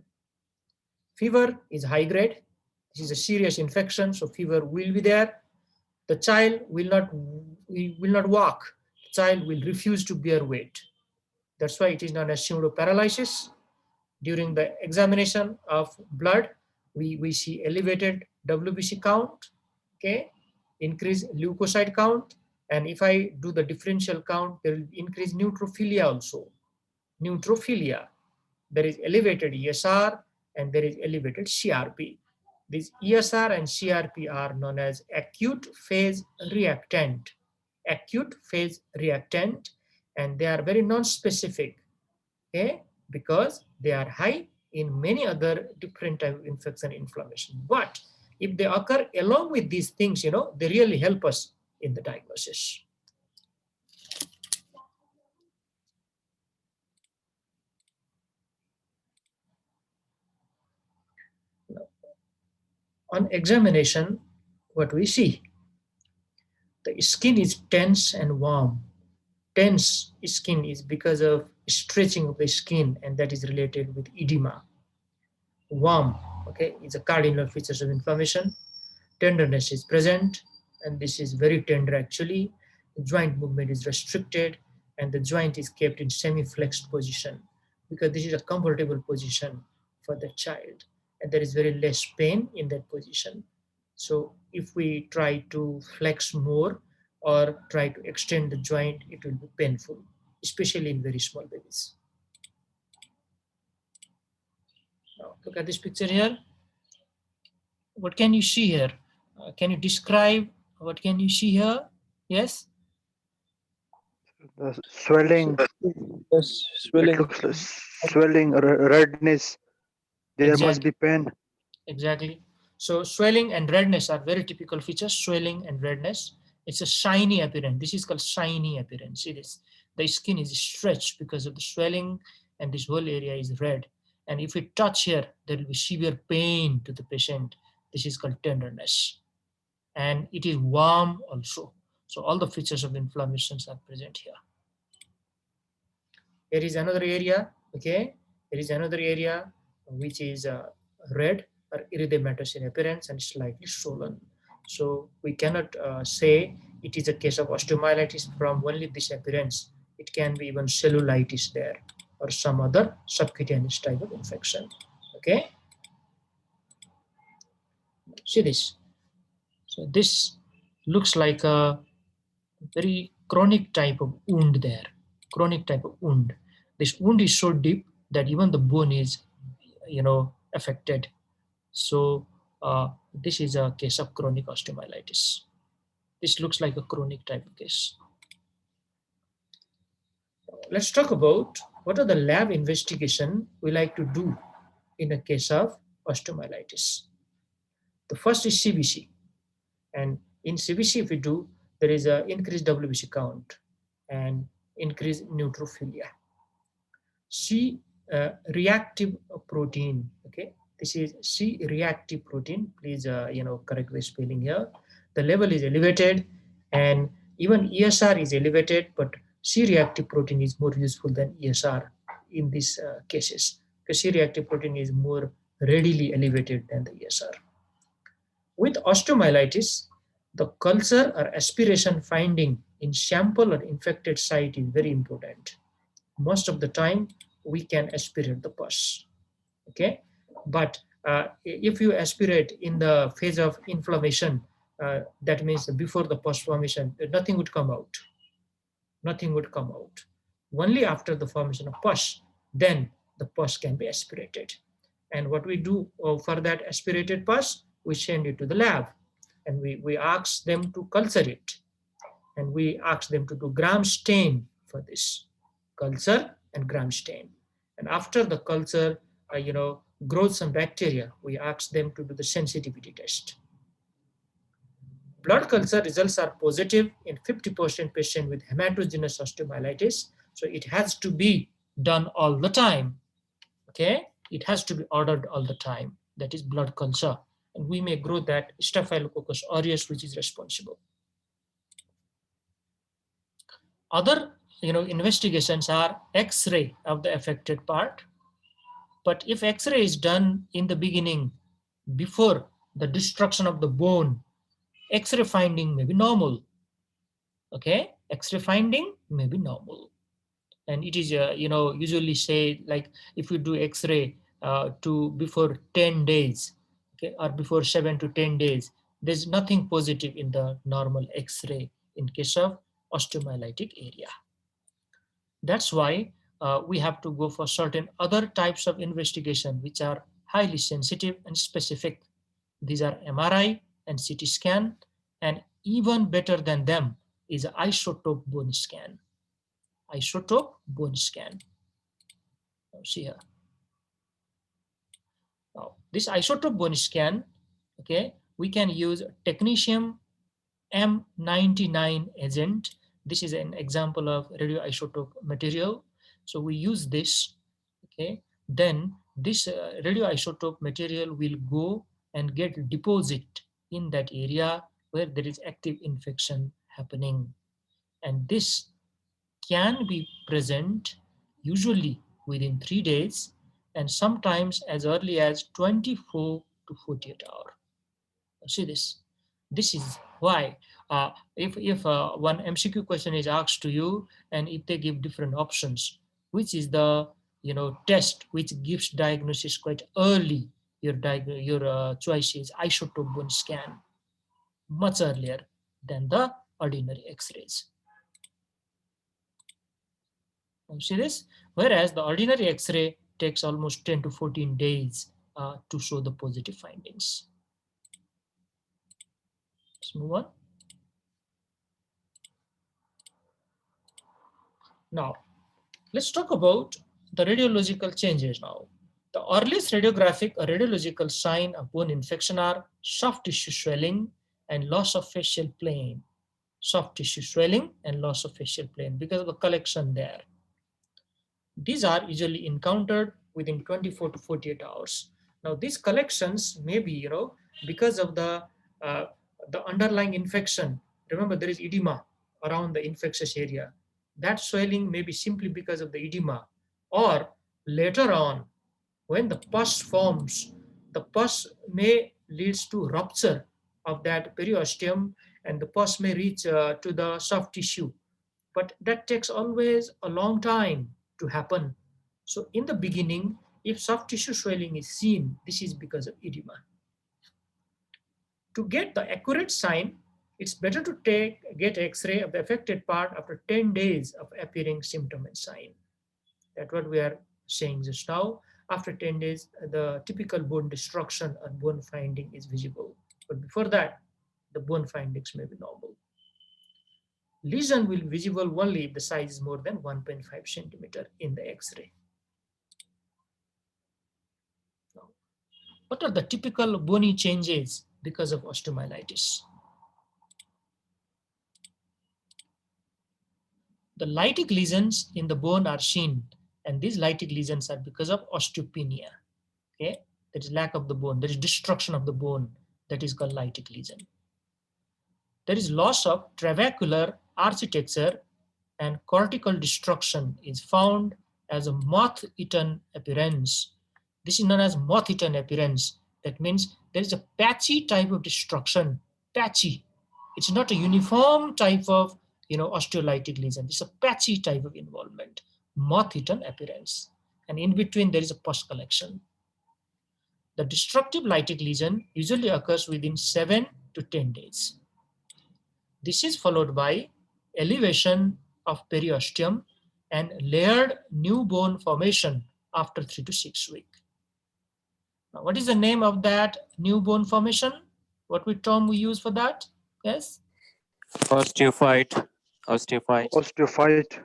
Fever is high grade. This is a serious infection, so fever will be there. The child will not walk. The child will refuse to bear weight. That's why it is known as pseudoparalysis. During the examination of blood, we see elevated WBC count, okay, increase leukocyte count, and if I do the differential count, there will increase neutrophilia also. Neutrophilia, there is elevated ESR and there is elevated CRP. These ESR and CRP are known as acute phase reactant. Acute phase reactant, and they are very non-specific, okay, because they are high in many other different type of infection inflammation. But if they occur along with these things, they really help us in the diagnosis. On examination, what we see, the skin is tense and warm. Tense skin is because of stretching of the skin, and that is related with edema. Warm, okay, is a cardinal features of inflammation. Tenderness is present, and this is very tender actually. The joint movement is restricted, and the joint is kept in semi-flexed position because this is a comfortable position for the child, and there is very less pain in that position. So if we try to flex more or try to extend the joint, it will be painful, especially in very small babies. Now look at this picture here. What can you see here? Can you describe what can you see here? Yes? The swelling, Yes, it swelling. looks like swelling, redness. There must be pain. Exactly. So swelling and redness are very typical features. Swelling and redness. It's a shiny appearance. This is called shiny appearance. See this. The skin is stretched because of the swelling, and this whole area is red. And if we touch here, there will be severe pain to the patient. This is called tenderness. And it is warm also. So all the features of inflammations are present here. There is another area, okay? There is another area which is red or erythematous in appearance and slightly swollen. So we cannot say it is a case of osteomyelitis from only this appearance. It can be even cellulitis there. or some other subcutaneous type of infection. Okay, see this. So this looks like a very chronic type of wound there. Chronic type of wound. This wound is so deep that even the bone is, affected. So this is a case of chronic osteomyelitis. This looks like a chronic type of case. Let's talk about what are the lab investigation we like to do in a case of osteomyelitis. The first is CBC, and in CBC if we do, there is a increased WBC count and increased neutrophilia. C reactive protein. Okay, this is C reactive protein. Please correct the spelling here. The level is elevated, and even ESR is elevated, but C reactive protein is more useful than ESR in these cases, because C reactive protein is more readily elevated than the ESR. With osteomyelitis, the culture or aspiration finding in sample or infected site is very important. Most of the time we can aspirate the pus. Okay, but if you aspirate in the phase of inflammation, that means before the pus formation, nothing would come out. Nothing would come out. Only after the formation of pus, then the pus can be aspirated. And what we do for that aspirated pus, we send it to the lab, and we ask them to culture it, and we ask them to do gram stain for this culture and gram stain. And after the culture, grows some bacteria, we ask them to do the sensitivity test. Blood culture results are positive in 50% patient with hematogenous osteomyelitis. So it has to be done all the time. Okay, it has to be ordered all the time. That is blood culture, and we may grow that Staphylococcus aureus, which is responsible. Other investigations are X-ray of the affected part. But if X-ray is done in the beginning, before the destruction of the bone, X-ray finding may be normal. Okay, X-ray finding may be normal, and it is usually say, like, if you do X-ray to before 10 days, okay, or before 7 to 10 days, there's nothing positive in the normal X-ray in case of osteomyelitic area. That's why we have to go for certain other types of investigation which are highly sensitive and specific. These are MRI and CT scan, and even better than them is isotope bone scan. Isotope bone scan. Now see here. Now this isotope bone scan, okay, we can use technetium M99 agent. This is an example of radioisotope material. So we use this, okay. Then this radioisotope material will go and get deposit in that area where there is active infection happening. And this can be present usually within 3 days, and sometimes as early as 24 to 48 hours. See this. This is why if one MCQ question is asked to you, and if they give different options, which is the test which gives diagnosis quite early, your choice is isotope bone scan, much earlier than the ordinary X-rays. See this? Whereas the ordinary X-ray takes almost 10 to 14 days to show the positive findings. Let's move on. Now, let's talk about the radiological changes now. The earliest radiographic or radiological sign of bone infection are soft tissue swelling and loss of facial plane. Soft tissue swelling and loss of facial plane because of the collection there. These are usually encountered within 24 to 48 hours. Now, these collections may be, because of the underlying infection. Remember, there is edema around the infectious area. That swelling may be simply because of the edema, or later on, when the pus forms, the pus may leads to rupture of that periosteum, and the pus may reach to the soft tissue. But that takes always a long time to happen. So in the beginning, if soft tissue swelling is seen, this is because of edema. To get the accurate sign, it's better to get X-ray of the affected part after 10 days of appearing symptom and sign. That's what we are saying just now. After 10 days, the typical bone destruction or bone finding is visible. But before that, the bone findings may be normal. Lesion will be visible only if the size is more than 1.5 centimeter in the X-ray. What are the typical bony changes because of osteomyelitis? The lytic lesions in the bone are seen, and these lytic lesions are because of osteopenia. Okay, there is lack of the bone, there is destruction of the bone, that is called lytic lesion. There is loss of trabecular architecture, and cortical destruction is found as a moth-eaten appearance. This is known as moth-eaten appearance. That means there is a patchy type of destruction, patchy. It's not a uniform type of osteolytic lesion. It's a patchy type of involvement, moth-eaten appearance. And in between there is a pus collection. The destructive lytic lesion usually occurs within 7 to 10 days. This is followed by elevation of periosteum and layered new bone formation after 3 to 6 weeks. Now, what is the name of that new bone formation? What term we use for that? Yes? Osteophyte. Osteophyte. Osteophyte.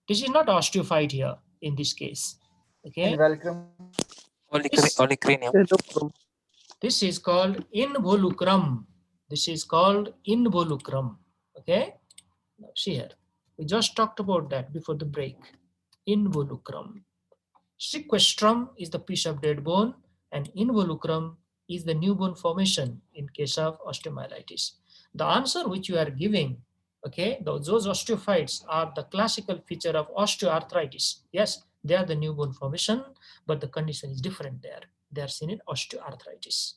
This is not osteophyte here in this case. Okay. Olecraneum. This is called involucrum. This is called involucrum. Okay. Now see here. We just talked about that before the break. Involucrum. Sequestrum is the piece of dead bone, and involucrum is the new bone formation in case of osteomyelitis. The answer which you are giving, okay, those osteophytes are the classical feature of osteoarthritis. Yes, they are the new bone formation, but the condition is different there. They are seen in osteoarthritis.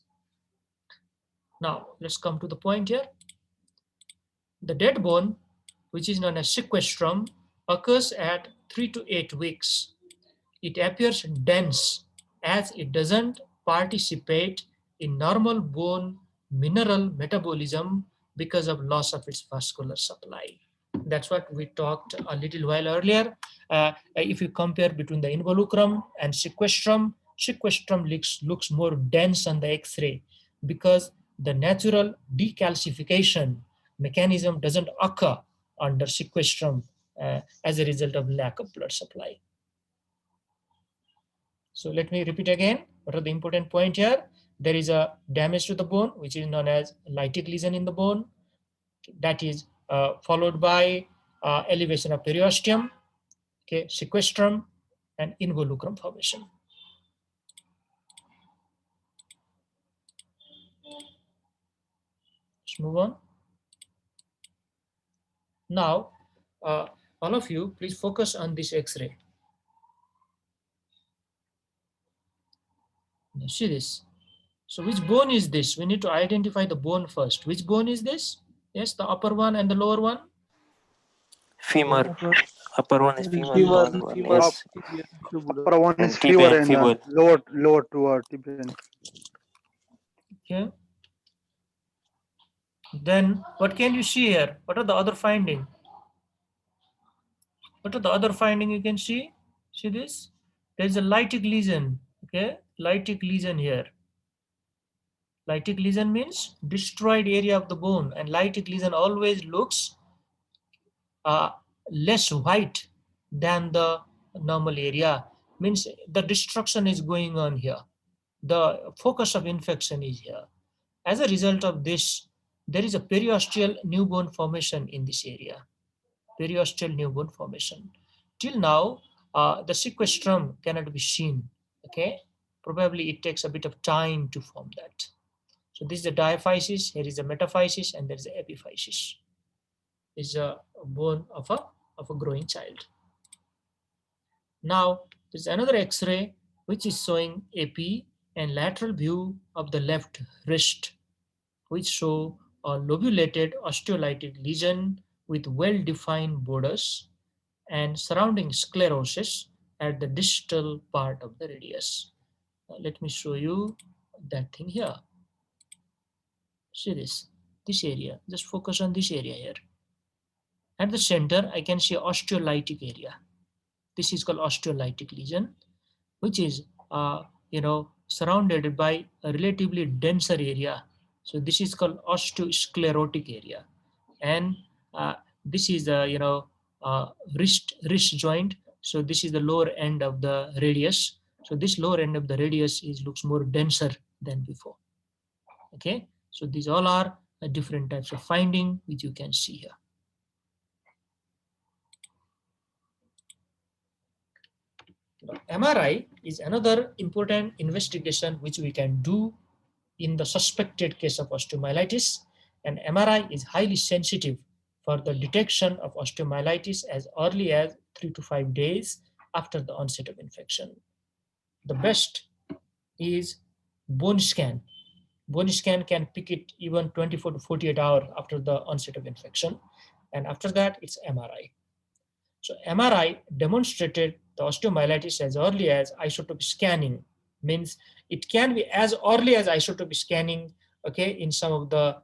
Now, let's come to the point here. The dead bone, which is known as sequestrum, occurs at 3 to 8 weeks. It appears dense as it doesn't participate in normal bone mineral metabolism because of loss of its vascular supply. That's what we talked a little while earlier. If you compare between the involucrum and sequestrum, sequestrum looks more dense on the X-ray because the natural decalcification mechanism doesn't occur under sequestrum as a result of lack of blood supply. So let me repeat again. What are the important point here? There is a damage to the bone, which is known as lytic lesion in the bone. That is followed by elevation of periosteum, okay, sequestrum, and involucrum formation. Let's move on. Now, all of you, please focus on this X-ray. See this. So which bone is this? We need to identify the bone first. Which bone is this? Yes, the upper one and the lower one. Femur. Upper one is femur. Lower one is Upper one is tibia fever and and fibula. lower two are tibial. Okay. Then what can you see here? What are the other findings? What are the other findings you can see? See this? There is a lytic lesion. Okay, lytic lesion here. Lytic lesion means destroyed area of the bone, and lytic lesion always looks less white than the normal area. Means the destruction is going on here. The focus of infection is here. As a result of this, there is a periosteal new bone formation in this area. Periosteal new bone formation. Till now, the sequestrum cannot be seen. Okay, probably it takes a bit of time to form that. So this is the diaphysis, here is a metaphysis, and there is the epiphysis. This is a bone of a growing child. Now, there's another X-ray which is showing AP and lateral view of the left wrist, which show a lobulated osteolytic lesion with well-defined borders and surrounding sclerosis at the distal part of the radius. Let me show you that thing here. See this area. Just focus on this area here. At the center, I can see osteolytic area. This is called osteolytic lesion, which is surrounded by a relatively denser area. So this is called osteosclerotic area, and this is the wrist joint. So this is the lower end of the radius. So this lower end of the radius looks more denser than before. Okay, so these all are different types of finding which you can see here. MRI is another important investigation which we can do in the suspected case of osteomyelitis, and MRI is highly sensitive for the detection of osteomyelitis as early as 3 to 5 days after the onset of infection. The best is bone scan. Bone scan can pick it even 24 to 48 hours after the onset of infection, and after that it's MRI. So MRI demonstrated the osteomyelitis as early as isotope scanning, means it can be as early as isotope scanning, okay, in some of the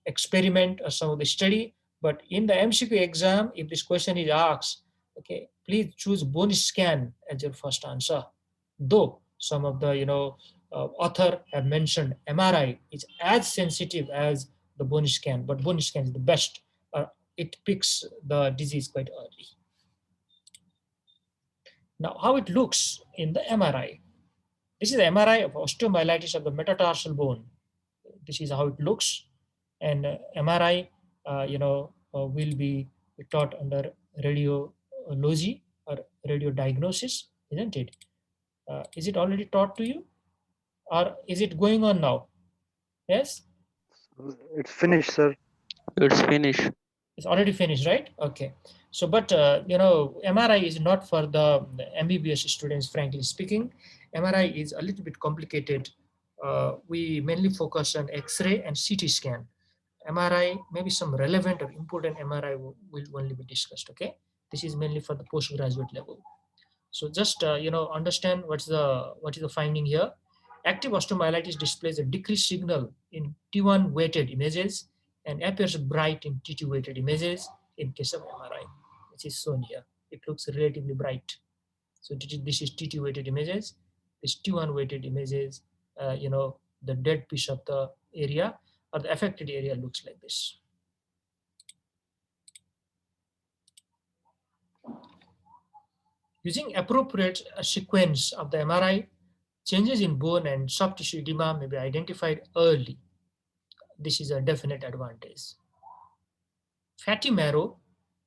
experiment or some of the study. But in the MCQ exam, if this question is asked, okay, please choose bone scan as your first answer. Though some of the author have mentioned MRI is as sensitive as the bone scan, but bone scan is the best. It picks the disease quite early. Now, how it looks in the MRI. This is the MRI of osteomyelitis of the metatarsal bone. This is how it looks, and MRI, will be taught under radiology or radiodiagnosis, isn't it? Is it already taught to you, or is it going on now? Yes. It's finished, sir. It's finished. It's already finished, right? Okay. So, but MRI is not for the MBBS students, frankly speaking. MRI is a little bit complicated. We mainly focus on X-ray and CT scan. MRI, maybe some relevant or important MRI will only be discussed, okay? This is mainly for the postgraduate level. So just, understand what is the finding here. Active osteomyelitis displays a decreased signal in T1 weighted images and appears bright in T2 weighted images in case of MRI, which is shown here. It looks relatively bright. So this is T2 weighted images. This T1 weighted images, the dead piece of the area or the affected area looks like this. Using appropriate sequence of the MRI, changes in bone and soft tissue edema may be identified early. This is a definite advantage. Fatty marrow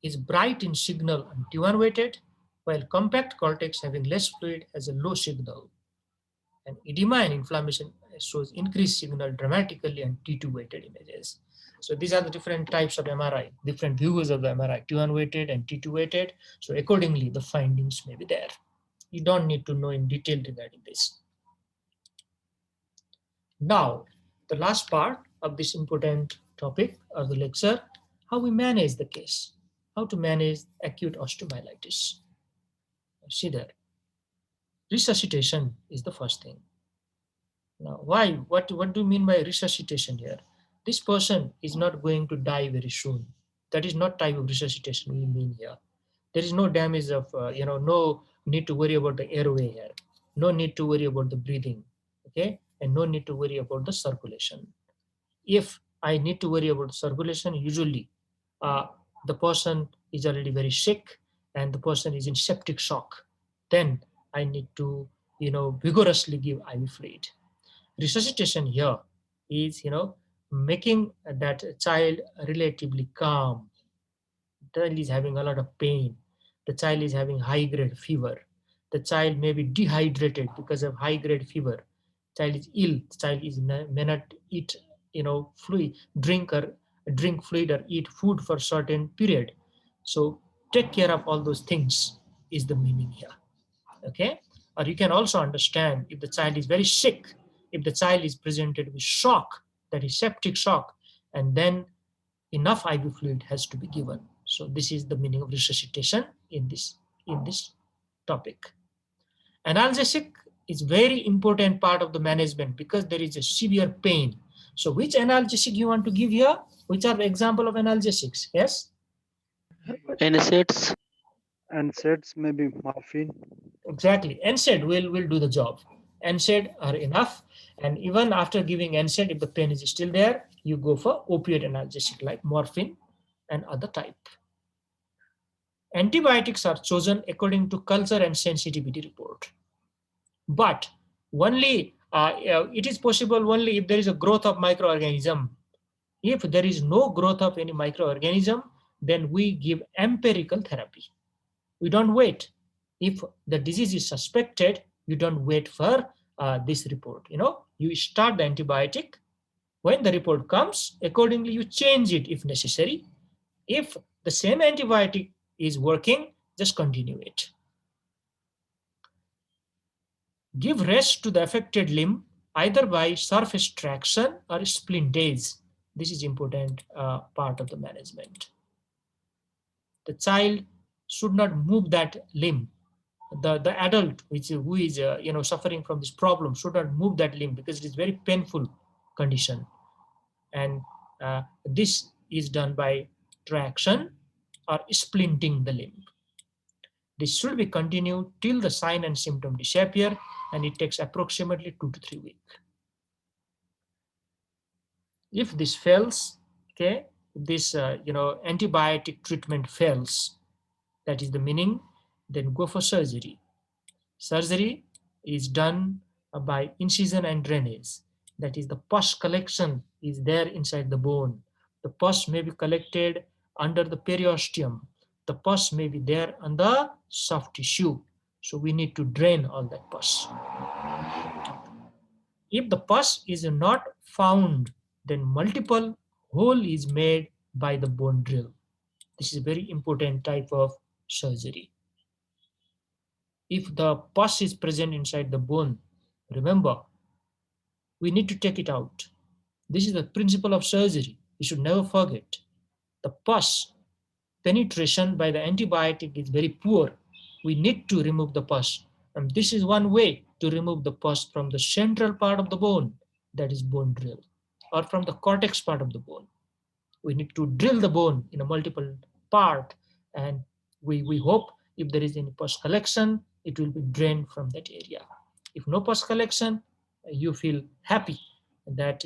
is bright in signal on T1 weighted, while compact cortex having less fluid has a low signal. And edema and inflammation shows increased signal dramatically on T2 weighted images. So these are the different types of MRI, different views of the MRI, T1 weighted and T2 weighted. So accordingly, the findings may be there. You don't need to know in detail regarding this. Now, the last part of this important topic of the lecture, how we manage the case, how to manage acute osteomyelitis. See there, resuscitation is the first thing. Now, why? What do you mean by resuscitation here? This person is not going to die very soon. That is not type of resuscitation we mean here. There is no damage of, no need to worry about the airway here. No need to worry about the breathing, okay? And no need to worry about the circulation. If I need to worry about circulation, usually the person is already very sick and the person is in septic shock. Then I need to, vigorously give IV fluid. Resuscitation here is, making that child relatively calm. The child is having a lot of pain. The child is having high-grade fever. The child may be dehydrated because of high-grade fever. Child is ill. The child may not eat, fluid, drink fluid or eat food for a certain period. So take care of all those things is the meaning here. Okay. Or you can also understand if the child is very sick, if the child is presented with shock, that is septic shock, and then enough IV fluid has to be given. So this is the meaning of resuscitation in this topic. Analgesic is very important part of the management because there is a severe pain. So which analgesic you want to give here? Which are the example of analgesics? Yes? NSAIDs. NSAIDs, maybe morphine. Exactly. NSAID will do the job. NSAID are enough. And even after giving NSAID, if the pain is still there, you go for opioid analgesic like morphine and other type. Antibiotics are chosen according to culture and sensitivity report. But only it is possible only if there is a growth of microorganism. If there is no growth of any microorganism, then we give empirical therapy. We don't wait. If the disease is suspected, you don't wait for this report. You start the antibiotic. When the report comes, accordingly you change it if necessary. If the same antibiotic is working, just continue it. Give rest to the affected limb either by surface traction or splintase. This is important part of the management. The child should not move that limb. The adult who is suffering from this problem should not move that limb because it is very painful condition, and this is done by traction or splinting the limb. This should be continued till the sign and symptom disappear, and it takes approximately 2 to 3 weeks. If this fails, okay, this antibiotic treatment fails, that is the meaning, then go for surgery. Surgery is done by incision and drainage. That is, the pus collection is there inside the bone. The pus may be collected under the periosteum. The pus may be there on the soft tissue. So we need to drain all that pus. If the pus is not found, then multiple hole is made by the bone drill. This is a very important type of surgery. If the pus is present inside the bone, remember, we need to take it out. This is the principle of surgery. You should never forget. The pus penetration by the antibiotic is very poor. We need to remove the pus. And this is one way to remove the pus from the central part of the bone, that is bone drill, or from the cortex part of the bone. We need to drill the bone in a multiple part, and we hope if there is any pus collection, it will be drained from that area. If no pus collection, you feel happy that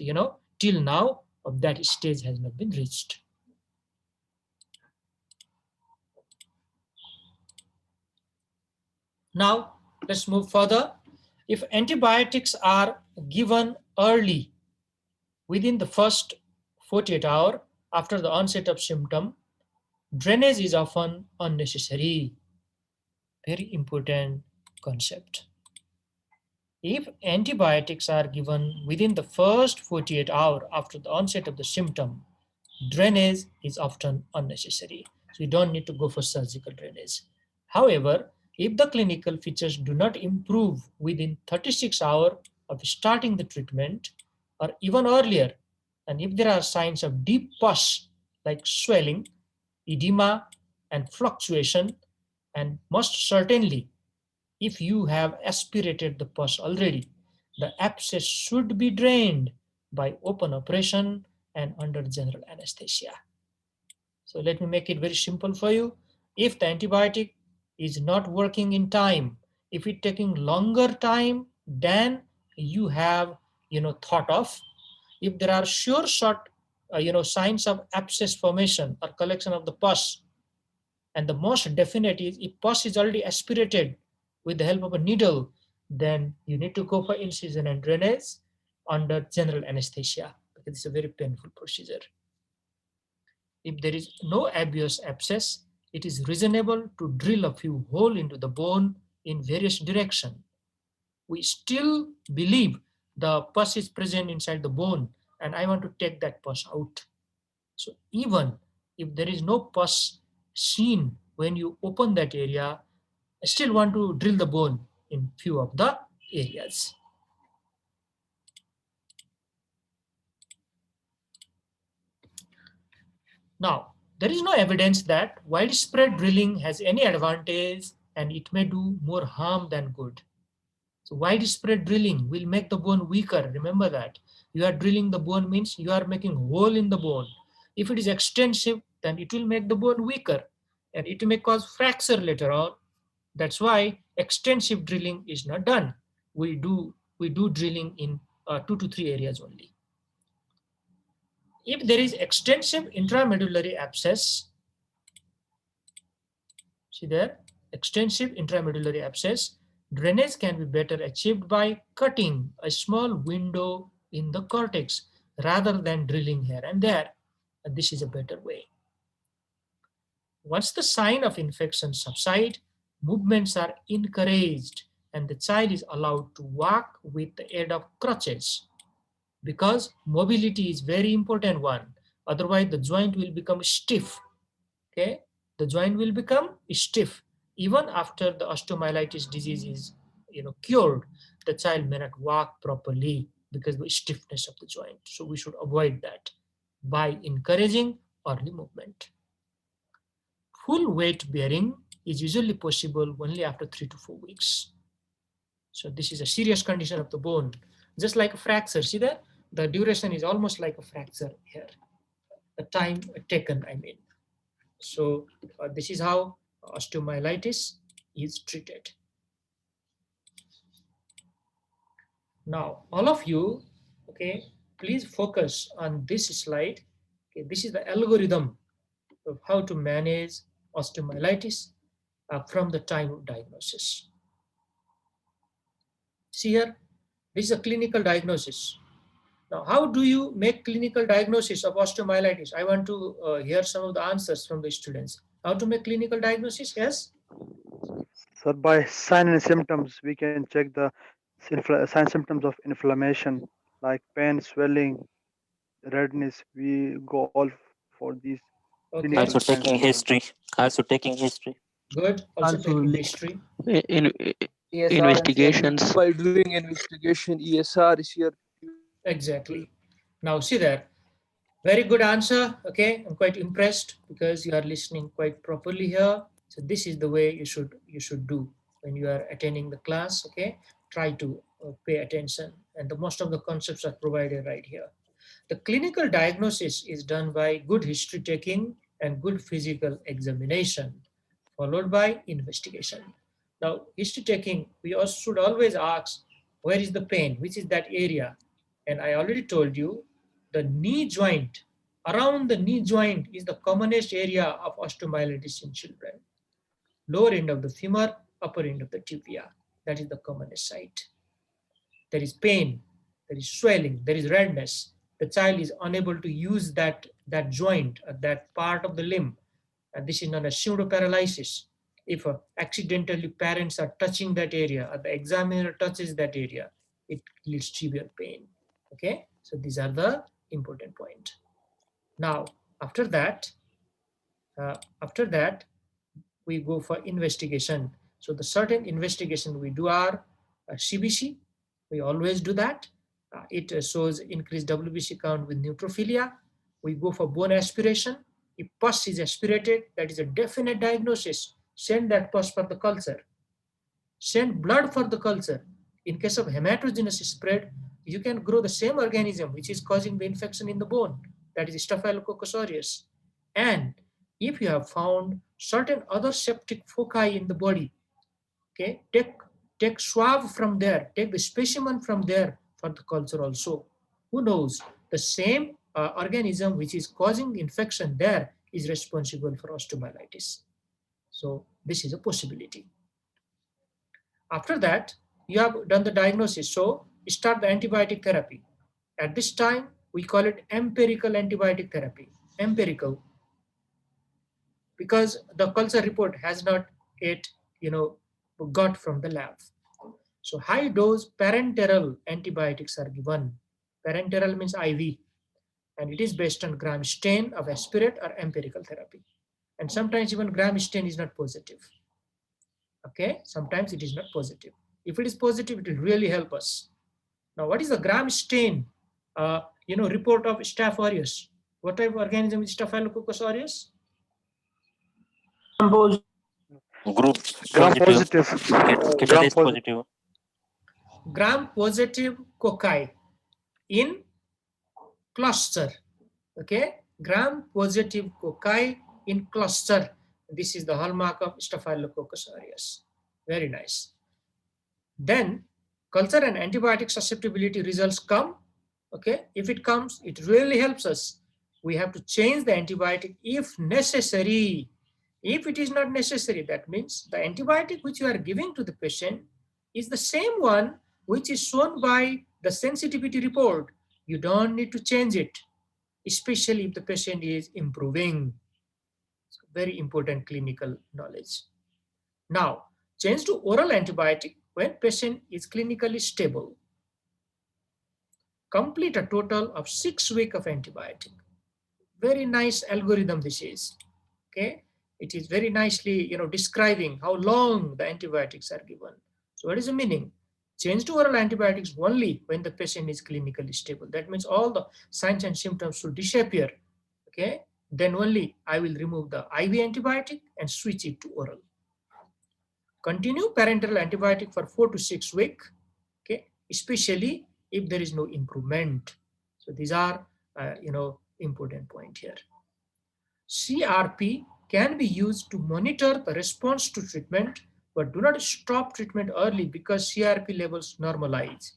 till now that stage has not been reached. Now let's move further. If antibiotics are given early, within the first 48 hours after the onset of symptom, drainage is often unnecessary. Very important concept. If antibiotics are given within the first 48 hours after the onset of the symptom, drainage is often unnecessary. So you don't need to go for surgical drainage. However, if the clinical features do not improve within 36 hours of starting the treatment or even earlier, and if there are signs of deep pus like swelling, edema, and fluctuation, and most certainly if you have aspirated the pus already, the abscess should be drained by open operation and under general anesthesia. So let me make it very simple for you. If the antibiotic is not working in time, if it's taking longer time than you have thought of, if there are sure shot signs of abscess formation or collection of the pus, and the most definite is if pus is already aspirated with the help of a needle, then you need to go for incision and drainage under general anesthesia because it's a very painful procedure. If there is no obvious abscess, it is reasonable to drill a few holes into the bone in various directions. We still believe the pus is present inside the bone and I want to take that pus out. So even if there is no pus seen when you open that area, I still want to drill the bone in few of the areas. Now, there is no evidence that widespread drilling has any advantage, and it may do more harm than good. So widespread drilling will make the bone weaker. Remember that. You are drilling the bone means you are making a hole in the bone. If it is extensive, then it will make the bone weaker and it may cause fracture later on. That's why extensive drilling is not done. We do drilling in 2 to 3 areas only. If there is extensive intramedullary abscess, see there, extensive intramedullary abscess, drainage can be better achieved by cutting a small window in the cortex rather than drilling here and there. And this is a better way. Once the sign of infection subside, movements are encouraged and the child is allowed to walk with the aid of crutches, because mobility is very important one. Otherwise, the joint will become stiff. Okay, the joint will become stiff. Even after the osteomyelitis disease is cured, the child may not walk properly because of the stiffness of the joint. So we should avoid that by encouraging early movement. Full weight bearing is usually possible only after 3 to 4 weeks. So this is a serious condition of the bone, just like a fracture. See that the duration is almost like a fracture here. The time taken, I mean. So this is how osteomyelitis is treated. Now, all of you, okay, please focus on this slide. Okay, this is the algorithm of how to manage osteomyelitis from the time of diagnosis. See here, this is a clinical diagnosis. Now, how do you make clinical diagnosis of osteomyelitis? I want to hear some of the answers from the students. How to make clinical diagnosis? Yes? So by sign and symptoms, we can check the sign symptoms of inflammation like pain, swelling, redness. We go all for these Okay. Also clinical signs taking symptoms. history. Also taking history. Good. Also Also, taking history. in ESR and investigations. CRP. By doing investigation, ESR, CRP. Exactly. Now see there. Very good answer. Okay, I'm quite impressed because you are listening quite properly here. So this is the way you should do when you are attending the class. Okay, try to pay attention, and the most of the concepts are provided right here. The clinical diagnosis is done by good history taking and good physical examination, followed by investigation. Now, history taking, we also should always ask, where is the pain? Which is that area? And I already told you, the knee joint, around the knee joint is the commonest area of osteomyelitis in children. Lower end of the femur, upper end of the tibia. That is the commonest site. There is pain, there is swelling, there is redness. The child is unable to use that joint, that part of the limb. And this is known as pseudoparalysis. If accidentally parents are touching that area or the examiner touches that area, it leads to severe pain. Okay, so these are the important points. Now, after that, we go for investigation. So the certain investigation we do are CBC. We always do that. It shows increased WBC count with neutrophilia. We go for bone aspiration. If pus is aspirated, that is a definite diagnosis. Send that pus for the culture. Send blood for the culture. In case of hematogenous spread, you can grow the same organism which is causing the infection in the bone, that is Staphylococcus aureus. And if you have found certain other septic foci in the body, okay, take swab from there, take the specimen from there for the culture also. Who knows, the same organism which is causing infection there is responsible for osteomyelitis. So this is a possibility. After that, you have done the diagnosis, so start the antibiotic therapy. At this time, we call it empirical antibiotic therapy. Empirical, because the culture report has not yet, got from the lab. So high dose parenteral antibiotics are given. Parenteral means IV, and it is based on gram stain of aspirate or empirical therapy. And sometimes even gram stain is not positive. Okay, sometimes it is not positive. If it is positive, it will really help us. Now, what is the gram stain, report of Staph aureus? What type of organism is Staphylococcus aureus? Compose Group Gram positive, positive. Gram catalase positive. positive, Gram-positive cocci in cluster. Okay, gram-positive cocci in cluster. This is the hallmark of Staphylococcus aureus. Very nice. Then culture and antibiotic susceptibility results come. Okay, if it comes, it really helps us. We have to change the antibiotic if necessary. If it is not necessary, that means the antibiotic which you are giving to the patient is the same one which is shown by the sensitivity report. You don't need to change it, especially if the patient is improving. So very important clinical knowledge. Now, change to oral antibiotic when patient is clinically stable. Complete a total of 6 weeks of antibiotic. Very nice algorithm this is. Okay, it is very nicely describing how long the antibiotics are given. So what is the meaning? Change to oral antibiotics only when the patient is clinically stable. That means all the signs and symptoms should disappear. Okay, then only I will remove the IV antibiotic and switch it to oral. Continue parenteral antibiotic for 4 to 6 weeks, okay, especially if there is no improvement. So these are, important point here. CRP can be used to monitor the response to treatment, but do not stop treatment early because CRP levels normalize.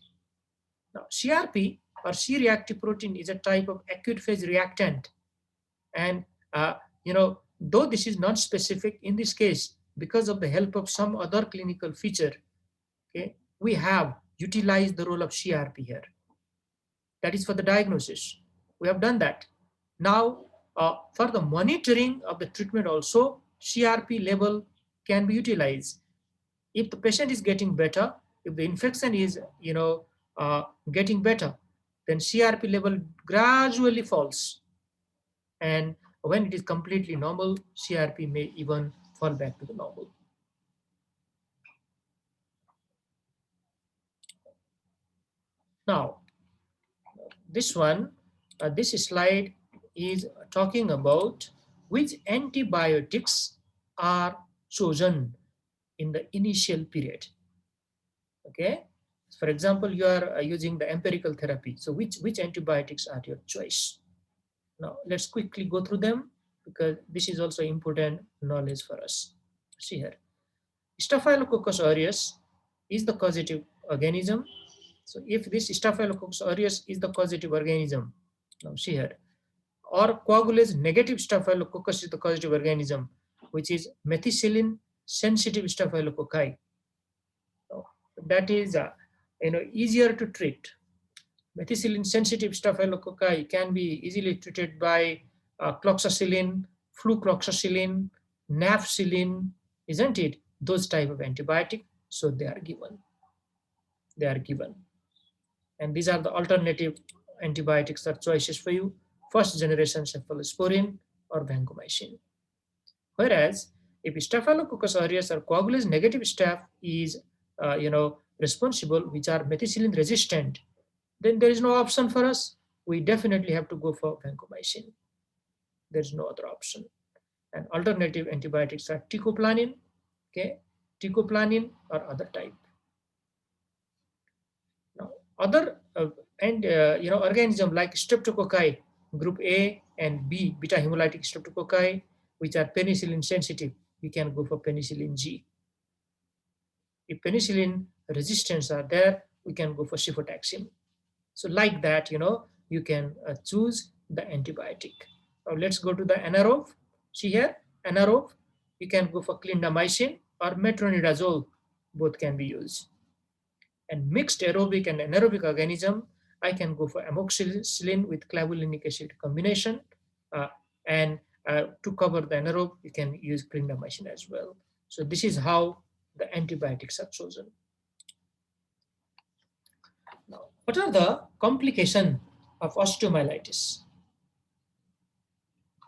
Now, CRP or C-reactive protein is a type of acute phase reactant, and though this is not specific in this case, because of the help of some other clinical feature, okay, we have utilized the role of CRP here. That is for the diagnosis. We have done that. Now, for the monitoring of the treatment also, CRP level can be utilized. If the patient is getting better, if the infection is getting better, then CRP level gradually falls. And when it is completely normal, CRP may even fall back to the normal. Now, this slide is talking about which antibiotics are chosen in the initial period. Okay, for example, you are using the empirical therapy. So which antibiotics are your choice? Now let's quickly go through them because this is also important knowledge for us. See here, Staphylococcus aureus is the causative organism. So if this Staphylococcus aureus is the causative organism, now see here, or coagulase negative Staphylococcus is the causative organism, which is methicillin sensitive Staphylococci. So that is easier to treat. Methicillin sensitive Staphylococci can be easily treated by cloxacillin, flucloxacillin, nafcillin, isn't it? Those type of antibiotic. So they are given. And these are the alternative antibiotics that choices for you: first generation cephalosporin or vancomycin. Whereas if Staphylococcus aureus or coagulase negative staph is responsible, which are methicillin resistant, then there is no option for us. We definitely have to go for vancomycin. There is no other option. And alternative antibiotics are teicoplanin, okay, teicoplanin or other type. Now, other organism like streptococci, group A and B, beta hemolytic streptococci, which are penicillin sensitive, we can go for penicillin G. If penicillin resistance are there, we can go for cefotaxime. So like that, you can choose the antibiotic. Now let's go to the anaerobe. See here, anaerobe, you can go for clindamycin or metronidazole, both can be used. And mixed aerobic and anaerobic organism, I can go for amoxicillin with clavulanic acid combination. And to cover the anaerobe, you can use clindamycin as well. So this is how the antibiotics are chosen. Now, what are the complications of osteomyelitis?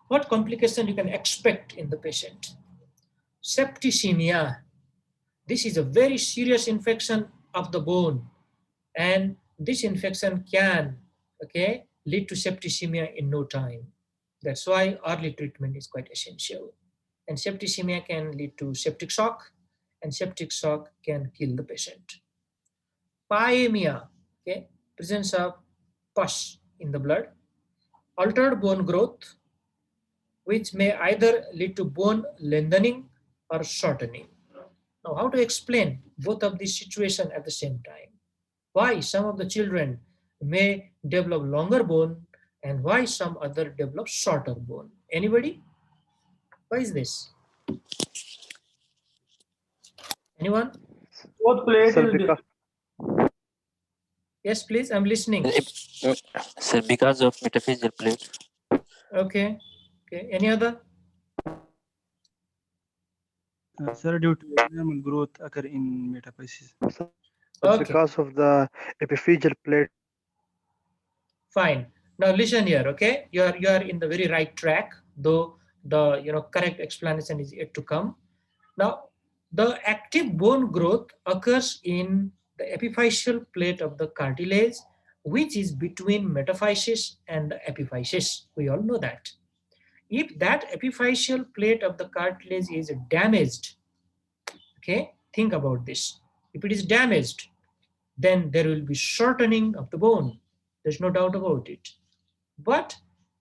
What complication you can expect in the patient? Septicemia. This is a very serious infection of the bone, and this infection can lead to septicemia in no time. That's why early treatment is quite essential. and septicemia can lead to septic shock, and septic shock can kill the patient. Pyemia, okay, presence of pus in the blood, altered bone growth, which may either lead to bone lengthening or shortening. Now, how to explain both of these situations at the same time? Why some of the children may develop longer bone and why some other develop shorter bone? Anybody? Why is this? Anyone? Both plate Sir, is because Yes, please, I'm listening. Sir, because of metaphysical plate. Okay. Okay. Any other? Sir, due to abnormal growth occur in metaphysis. Okay. because of the epiphyseal plate. Fine. Now listen here, okay? You are in the very right track, though the correct explanation is yet to come. Now, the active bone growth occurs in the epiphyseal plate of the cartilage, which is between metaphysis and the epiphysis. We all know that. If that epiphyseal plate of the cartilage is damaged, okay, think about this. If it is damaged, then there will be shortening of the bone. There's no doubt about it. But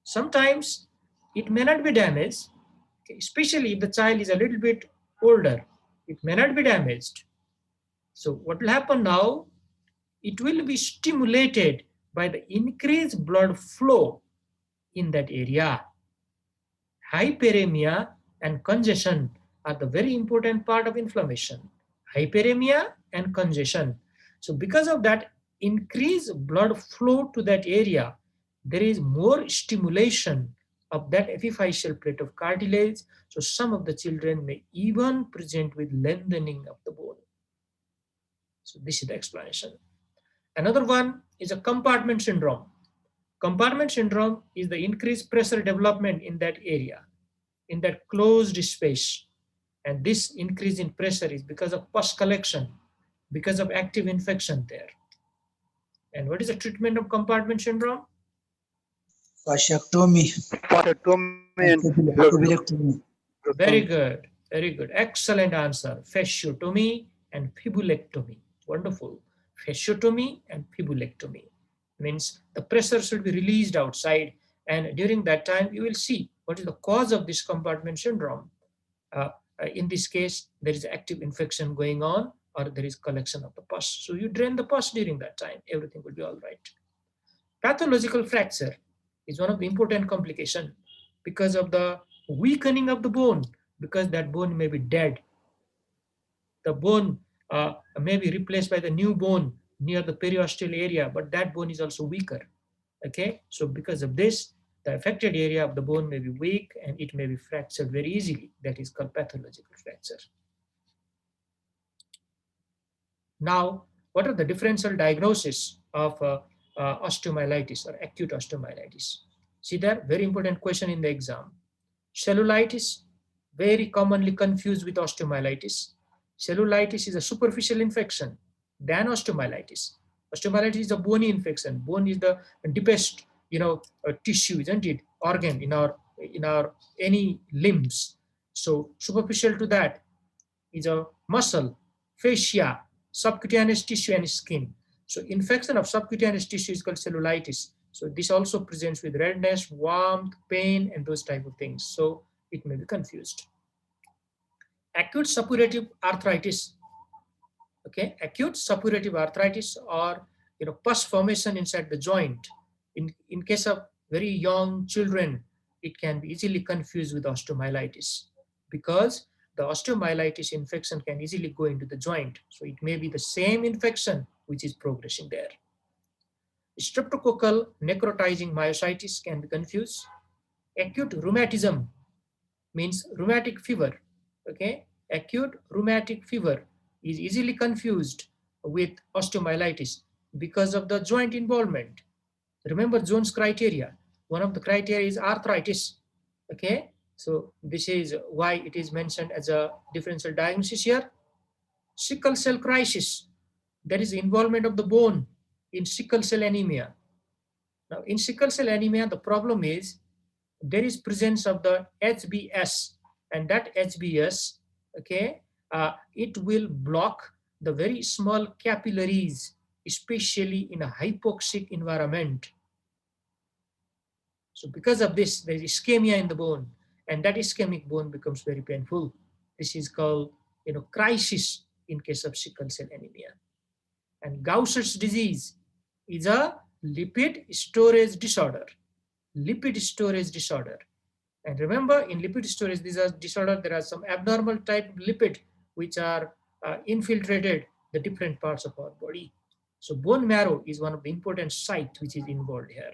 sometimes it may not be damaged, okay, especially if the child is a little bit older. It may not be damaged. So what will happen now? It will be stimulated by the increased blood flow in that area. Hyperemia and congestion are the very important part of inflammation. Hyperemia and congestion. So because of that increased blood flow to that area, there is more stimulation of that epiphyseal plate of cartilage. So some of the children may even present with lengthening of the bone. So this is the explanation. Another one is a compartment syndrome. Compartment syndrome is the increased pressure development in that area, in that closed space. And this increase in pressure is because of pus collection, because of active infection there. And what is the treatment of compartment syndrome? Fasciectomy. Fibulectomy. Very good, very good. Excellent answer. Fasciotomy and fibulectomy. Wonderful. Fasciotomy and fibulectomy means the pressure should be released outside, and during that time you will see what is the cause of this compartment syndrome. In this case, there is active infection going on or there is collection of the pus. So you drain the pus during that time, everything will be all right. Pathological fracture is one of the important complications because of the weakening of the bone, because that bone may be dead. The bone may be replaced by the new bone near the periosteal area, but that bone is also weaker. Okay, so because of this, the affected area of the bone may be weak and it may be fractured very easily. That is called pathological fracture. Now, what are the differential diagnoses of osteomyelitis or acute osteomyelitis? See there, very important question in the exam. Cellulitis, very commonly confused with osteomyelitis. Cellulitis is a superficial infection than osteomyelitis. Osteomyelitis is a bony infection. Bone is the deepest, tissue, isn't it? Organ in our any limbs. So superficial to that is a muscle, fascia, subcutaneous tissue and skin. So infection of subcutaneous tissue is called cellulitis. So this also presents with redness, warmth, pain, and those type of things. So it may be confused. Acute suppurative arthritis. Okay, acute suppurative arthritis or pus formation inside the joint. In case of very young children, it can be easily confused with osteomyelitis because the osteomyelitis infection can easily go into the joint. So it may be the same infection which is progressing there. Streptococcal necrotizing myositis can be confused. Acute rheumatism means rheumatic fever. Okay, acute rheumatic fever is easily confused with osteomyelitis because of the joint involvement. Remember Jones criteria. One of the criteria is arthritis. Okay, so this is why it is mentioned as a differential diagnosis here. Sickle cell crisis. There is involvement of the bone in sickle cell anemia. Now, in sickle cell anemia, the problem is there is presence of the HBS, and that HBS, okay, it will block the very small capillaries, especially in a hypoxic environment. So because of this, there is ischemia in the bone, and that ischemic bone becomes very painful. This is called, crisis in case of sickle cell anemia. And Gaucher's disease is a lipid storage disorder. Lipid storage disorder. And remember, in lipid storage disorder, there are some abnormal type lipid which are infiltrated the different parts of our body. So bone marrow is one of the important sites which is involved here.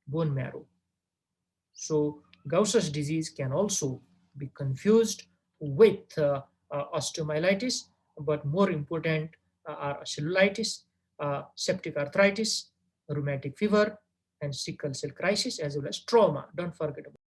Bone marrow. So Gaucher's disease can also be confused with osteomyelitis, but more important are cellulitis, septic arthritis, rheumatic fever, and sickle cell crisis, as well as trauma. Don't forget about